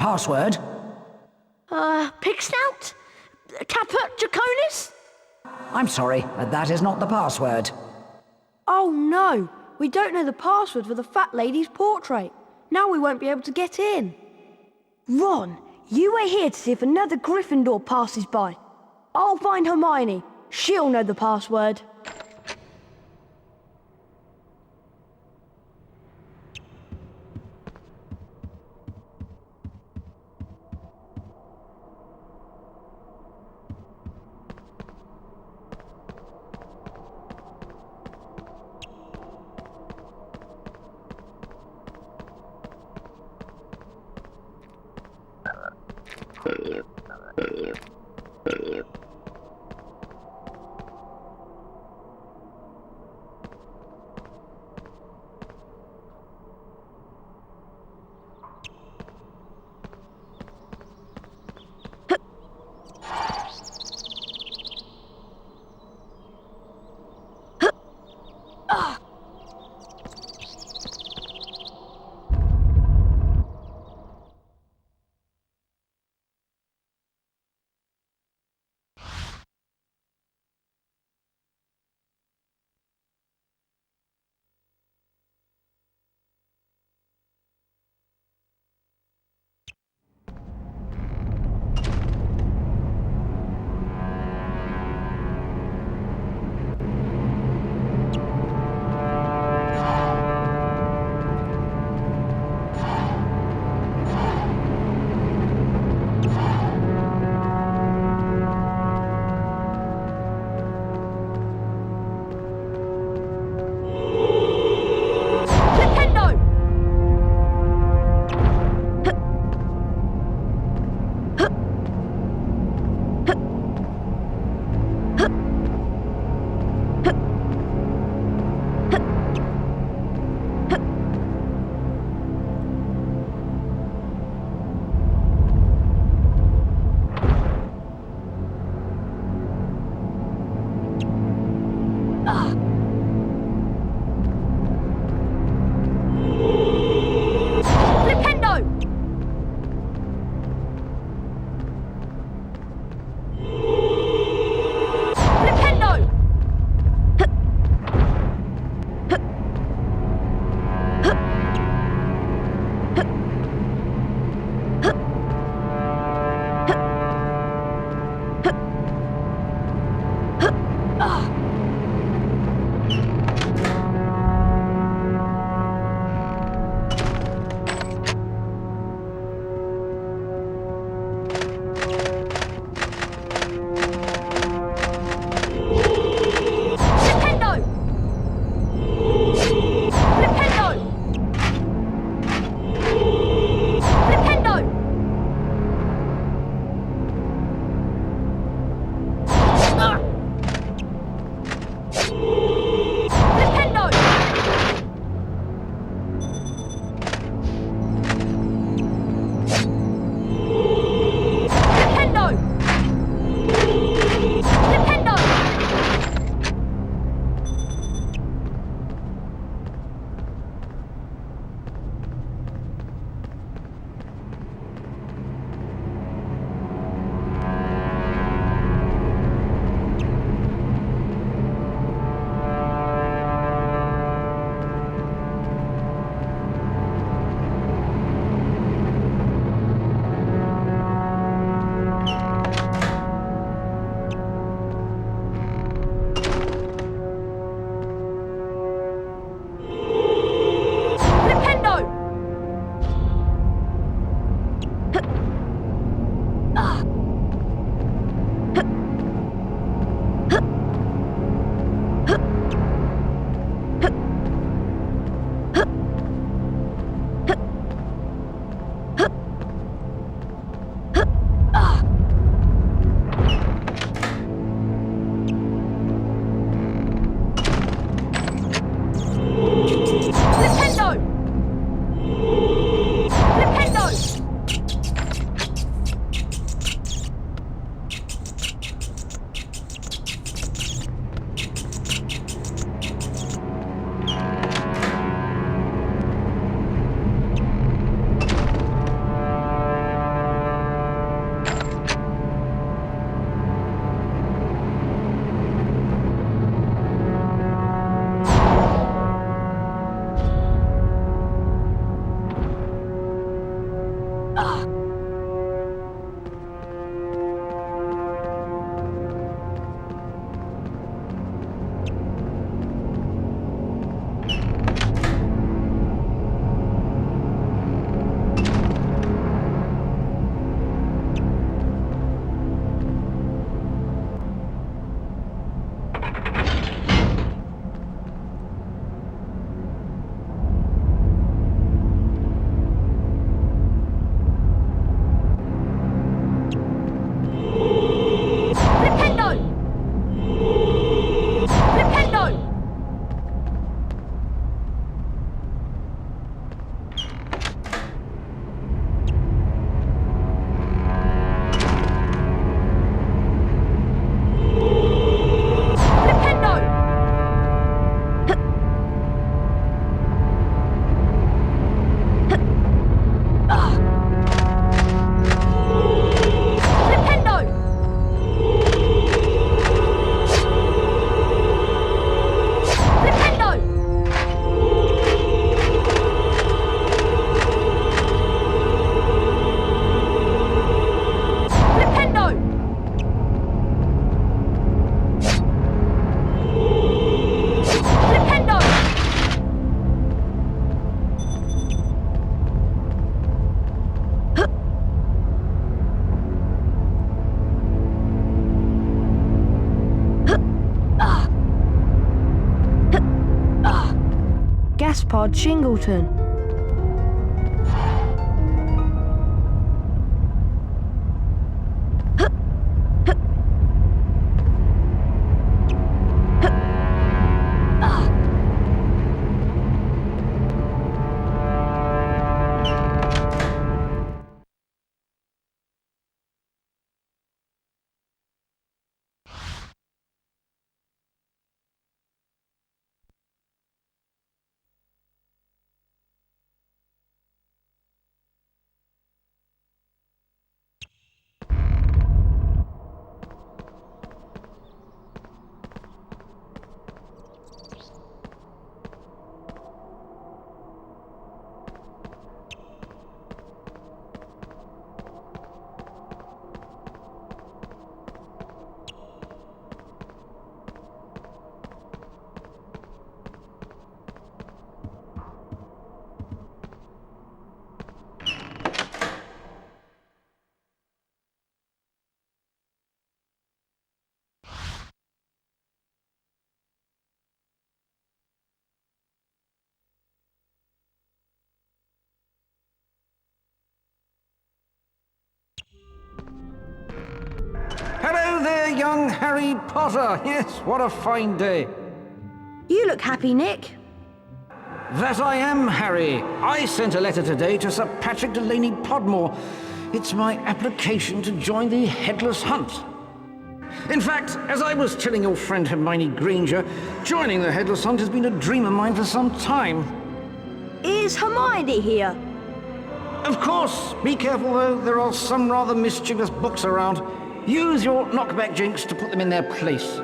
password? Pig snout? Caput Draconis? I'm sorry, that is not the password. Oh no, we don't know the password for the fat lady's portrait. Now we won't be able to get in. Ron, you wait here to see if another Gryffindor passes by. I'll find Hermione. She'll know the password. gas pod Shingleton. Hello there, young Harry Potter. Yes, what a fine day. You look happy, Nick. That I am, Harry. I sent a letter today to Sir Patrick Delaney Podmore. It's my application to join the Headless Hunt. In fact, as I was telling your friend Hermione Granger, joining the Headless Hunt has been a dream of mine for some time. Is Hermione here? Of course. Be careful, though. There are some rather mischievous books around. Use your knockback jinx to put them in their place.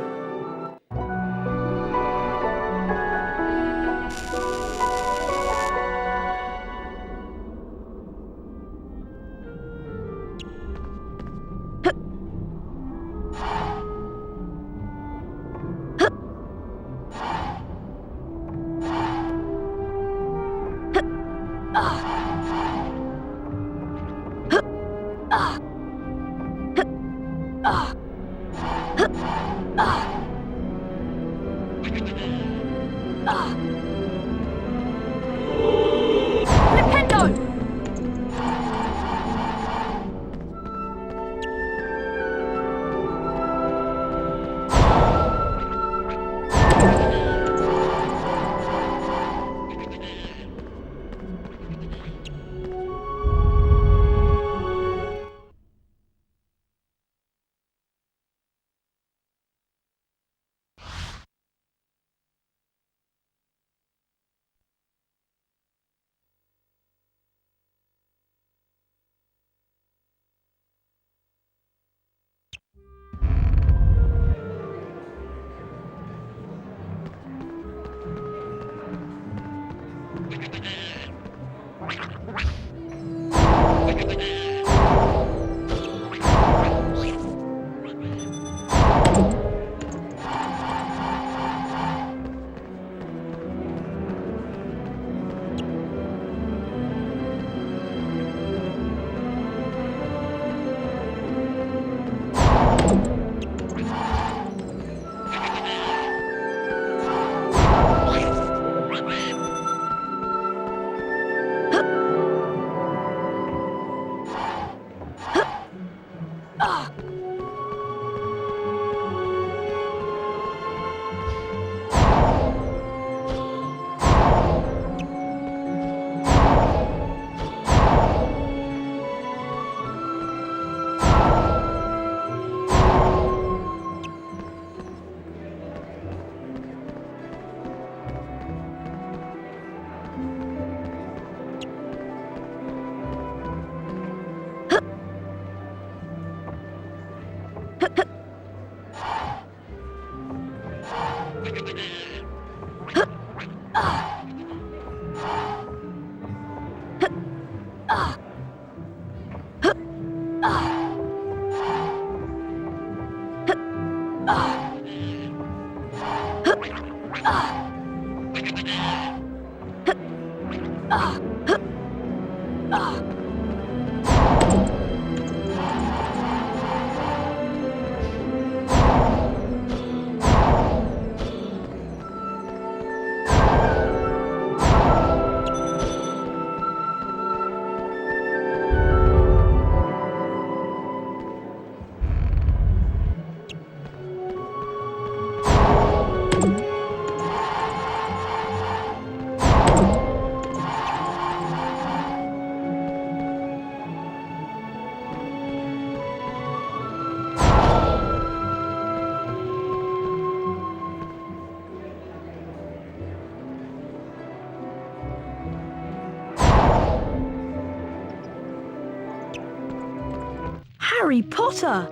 Harry Potter!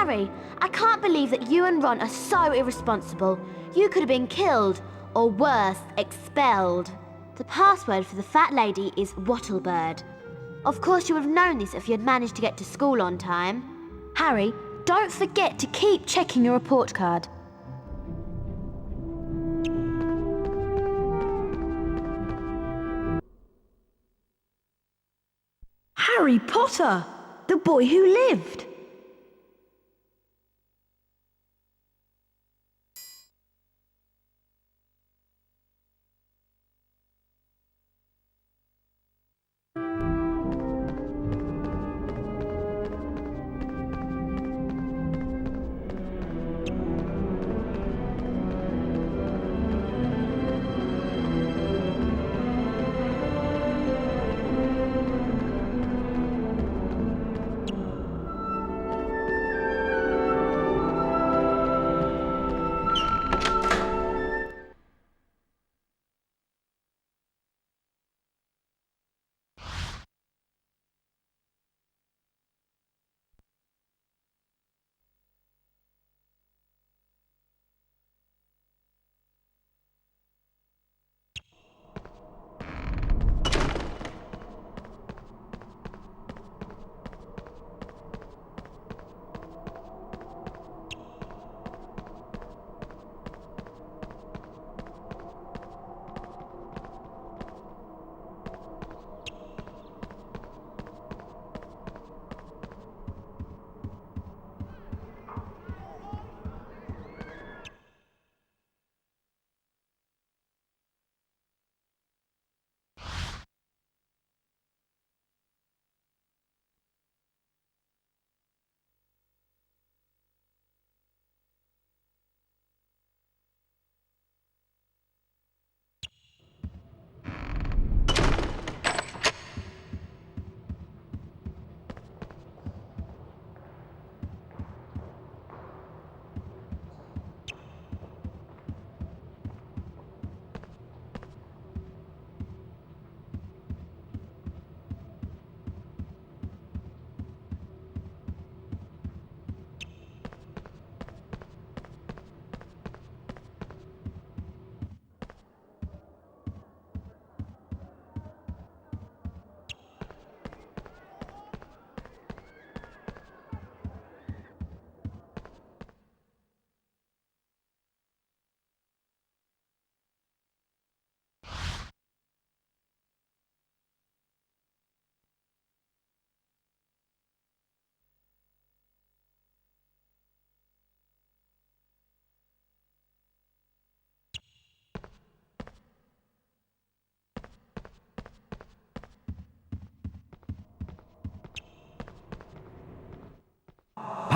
Harry, I can't believe that you and Ron are so irresponsible. You could have been killed, or worse, expelled. The password for the fat lady is Wattlebird. Of course you would have known this if you had managed to get to school on time. Harry, don't forget to keep checking your report card. Harry Potter! The boy who lived!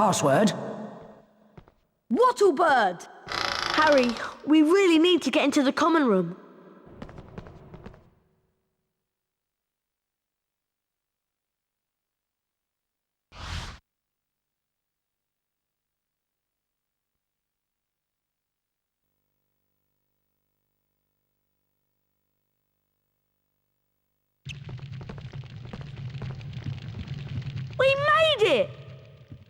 password? Wattlebird! Harry, we really need to get into the common room. We made it!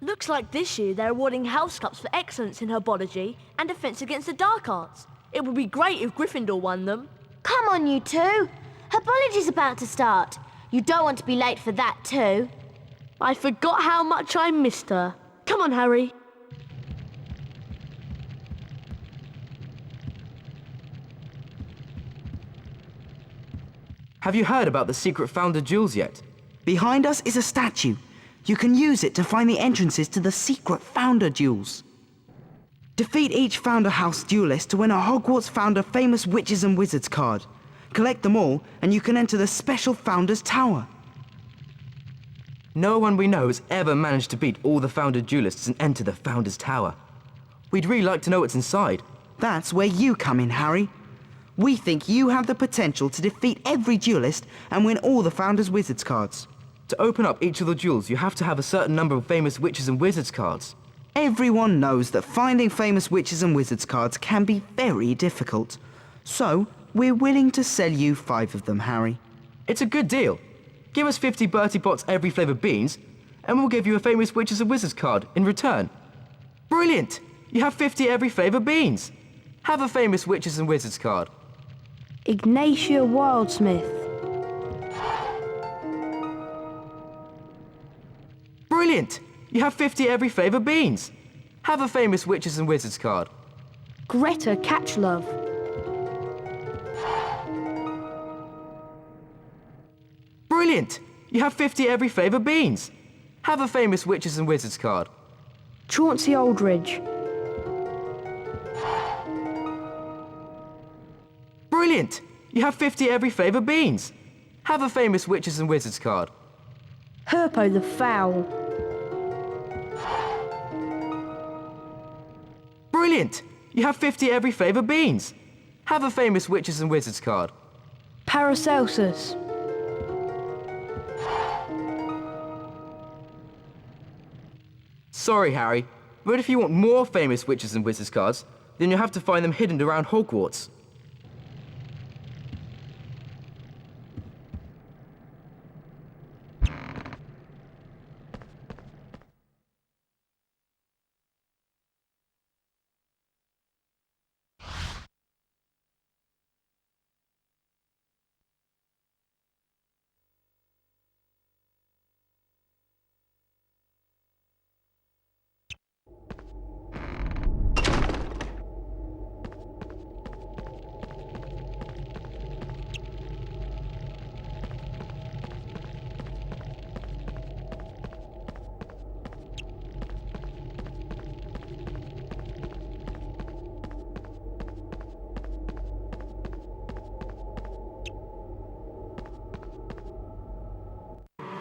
Looks like this year they're awarding house cups for excellence in herbology and defense against the dark arts. It would be great if Gryffindor won them. Come on, you two. Herbology's about to start. You don't want to be late for that too. I forgot how much I missed her. Come on, Harry. Have you heard about the secret founder jewels yet? Behind us is a statue. You can use it to find the entrances to the secret founder jewels. Defeat each Founder House duelist to win a Hogwarts Founder Famous Witches and Wizards card. Collect them all, and you can enter the special Founder's Tower. No one we know has ever managed to beat all the Founder duelists and enter the Founder's Tower. We'd really like to know what's inside. That's where you come in, Harry. We think you have the potential to defeat every duelist and win all the Founder's Wizards cards. To open up each of the jewels, you have to have a certain number of Famous Witches and Wizards cards. Everyone knows that finding Famous Witches and Wizards cards can be very difficult. So, we're willing to sell you 5 of them, Harry. It's a good deal. Give us 50 Bertie Bott's every flavour beans, and we'll give you a Famous Witches and Wizards card in return. Brilliant! You have 50 every flavour beans. Have a Famous Witches and Wizards card. Ignatia Wildsmith. Brilliant! You have 50 every flavour beans. Have a Famous Witches and Wizards card. Greta Catchlove. Brilliant! You have 50 every flavour beans. Have a Famous Witches and Wizards card. Chauncey Aldridge. Brilliant! You have 50 every flavour beans. Have a Famous Witches and Wizards card. Herpo the Foul. Brilliant! You have 50 every flavour beans. Have a Famous Witches and Wizards card. Paracelsus. Sorry, Harry, but if you want more Famous Witches and Wizards cards, then you'll have to find them hidden around Hogwarts.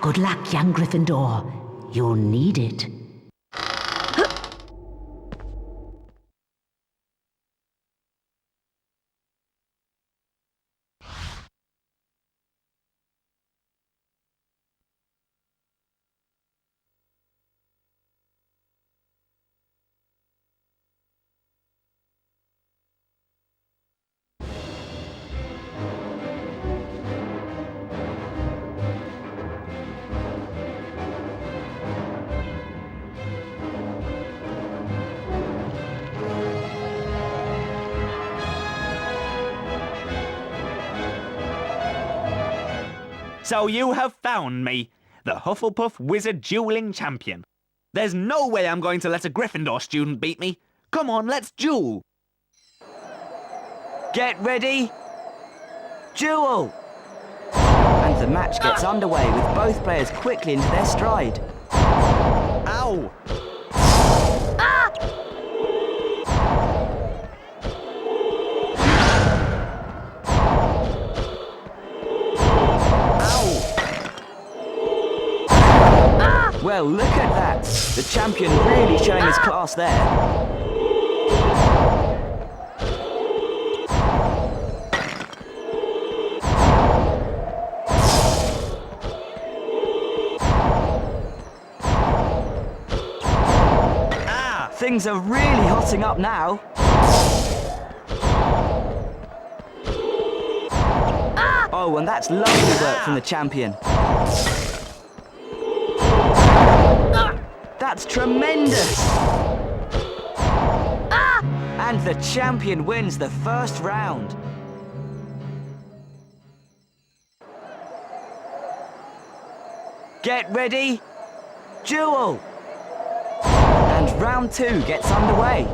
Good luck, young Gryffindor. You'll need it. So you have found me, the Hufflepuff Wizard Dueling Champion. There's no way I'm going to let a Gryffindor student beat me. Come on, let's duel. Get ready. Duel! And the match gets underway with both players quickly into their stride. Ow! Well, look at that. The champion really showing his class there. Things are really hotting up now. Oh, and that's lovely work from the champion. That's tremendous! And the champion wins the first round. Get ready, duel! And round 2 gets underway.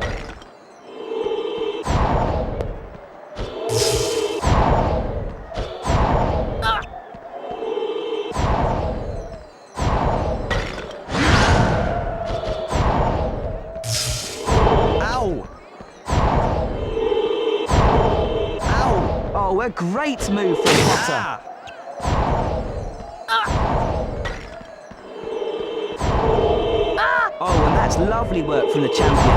Oh, a great move from Potter. Oh, and that's lovely work from the champion.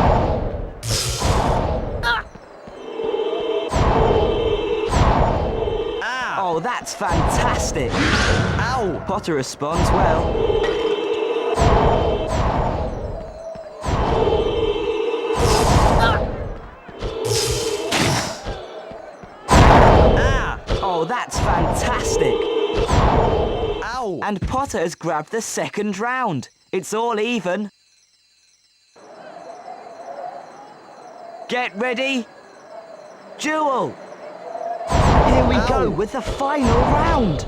Oh, that's fantastic. Ow! Potter responds well. Oh, that's fantastic! Ow! And Potter has grabbed the second round. It's all even. Get ready, duel! Here we go with the final round.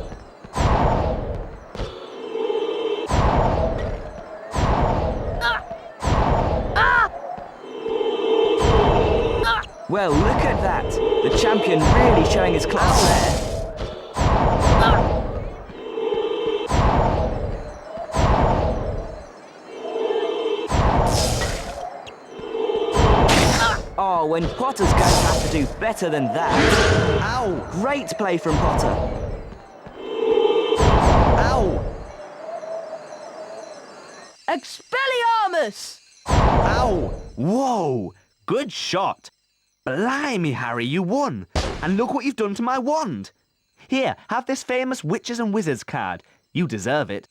Well, look at that. The champion really showing his class there. Oh, and Potter's going to have to do better than that. Ow! Great play from Potter. Ow! Expelliarmus! Ow! Whoa! Good shot! Blimey, Harry, you won! And look what you've done to my wand! Here, have this famous Witches and Wizards card. You deserve it.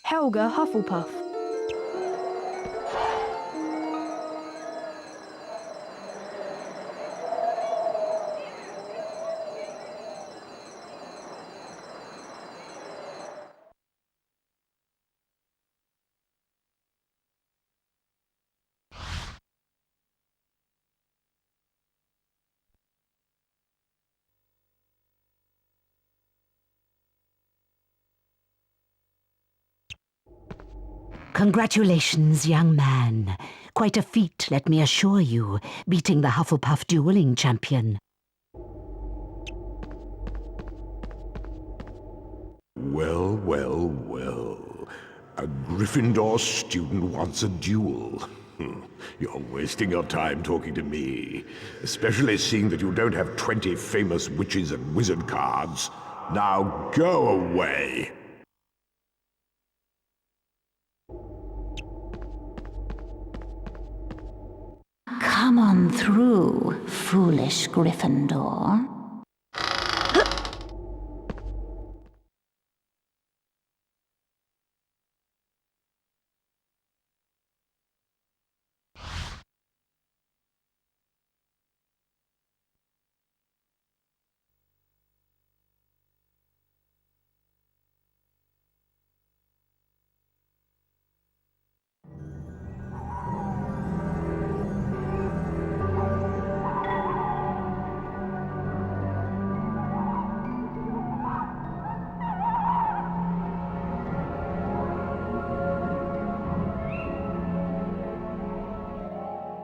Helga Hufflepuff. Congratulations, young man. Quite a feat, let me assure you, beating the Hufflepuff dueling champion. Well, well, well. A Gryffindor student wants a duel. You're wasting your time talking to me, especially seeing that you don't have 20 famous witches and wizard cards. Now go away! Come on through, foolish Gryffindor.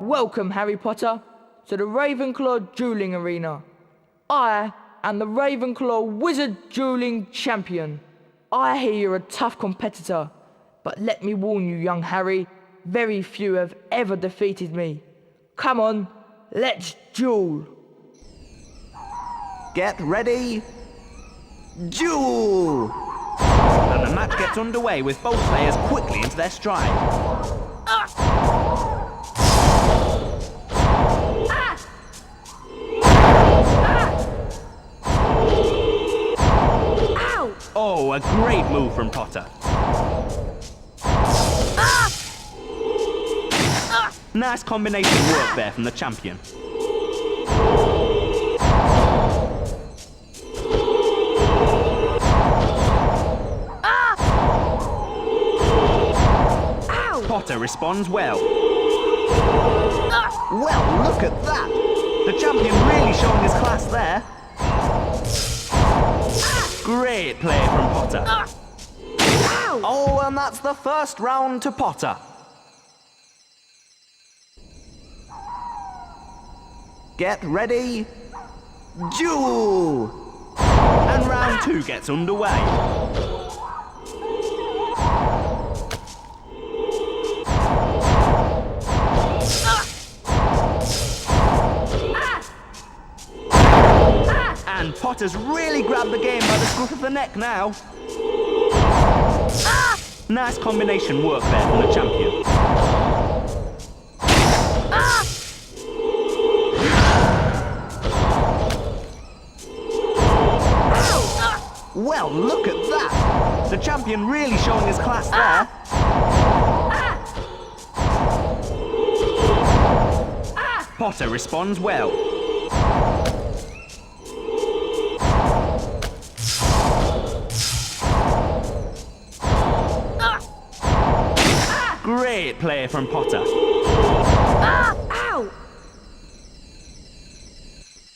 Welcome, Harry Potter, to the Ravenclaw Dueling Arena. I am the Ravenclaw Wizard Dueling Champion. I hear you're a tough competitor, but let me warn you, young Harry, very few have ever defeated me. Come on, let's duel. Get ready, duel! And And the match gets underway with both players quickly into their stride. Oh, a great move from Potter. Nice combination work there from the champion. Potter responds well. Well, look at that! The champion really showing his class there. Great play from Potter. Oh, and that's the first round to Potter. Get ready. Duel! And round 2 gets underway. And Potter's really grabbed the game by the scruff of the neck now. Nice combination work there from the champion. Well, look at that! The champion really showing his class there. Potter responds well. Great play from Potter. Ow!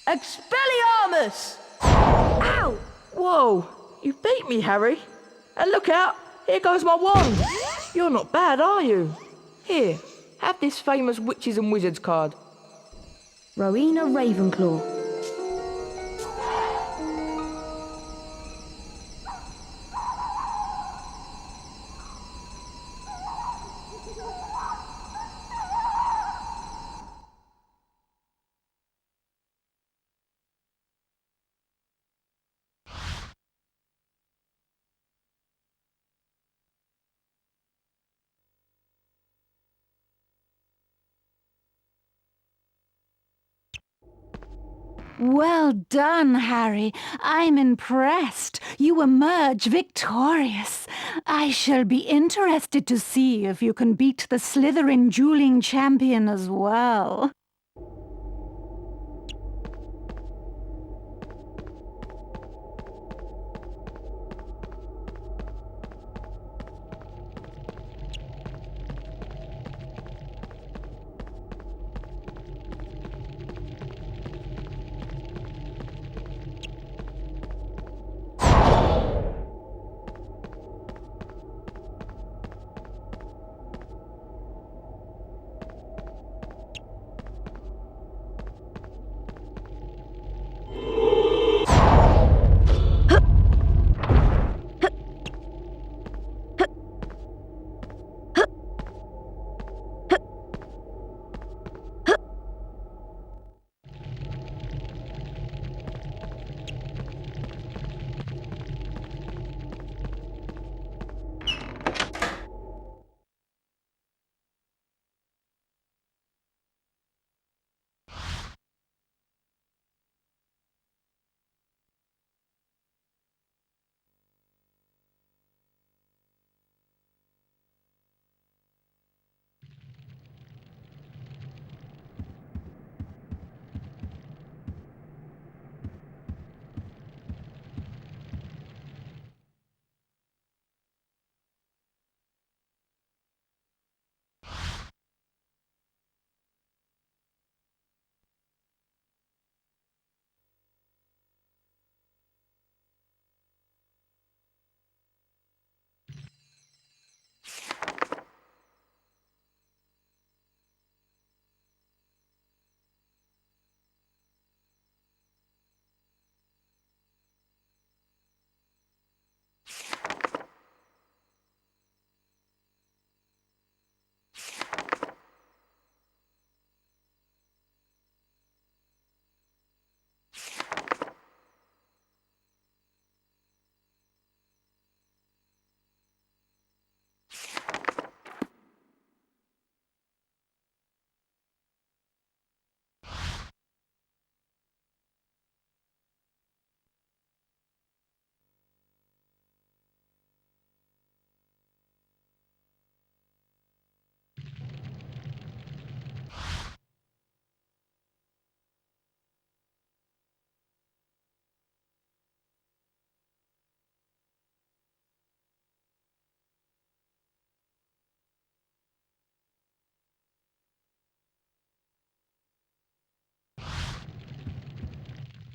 Expelliarmus! Ow! Whoa, you beat me, Harry. And look out, here goes my wand. You're not bad, are you? Here, have this famous witches and wizards card. Rowena Ravenclaw. Well done, Harry. I'm impressed. You emerge victorious. I shall be interested to see if you can beat the Slytherin dueling champion as well.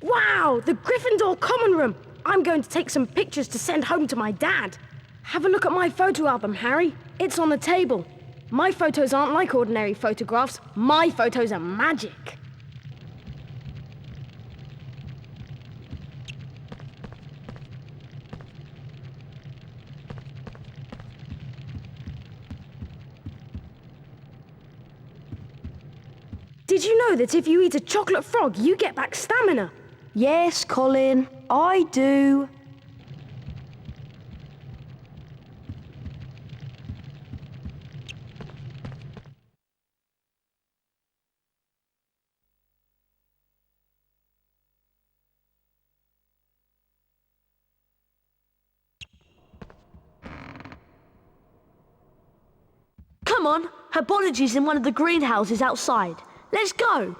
Wow, the Gryffindor common room! I'm going to take some pictures to send home to my dad. Have a look at my photo album, Harry. It's on the table. My photos aren't like ordinary photographs. My photos are magic. Did you know that if you eat a chocolate frog, you get back stamina? Yes, Colin, I do. Come on, Herbology's in one of the greenhouses outside. Let's go.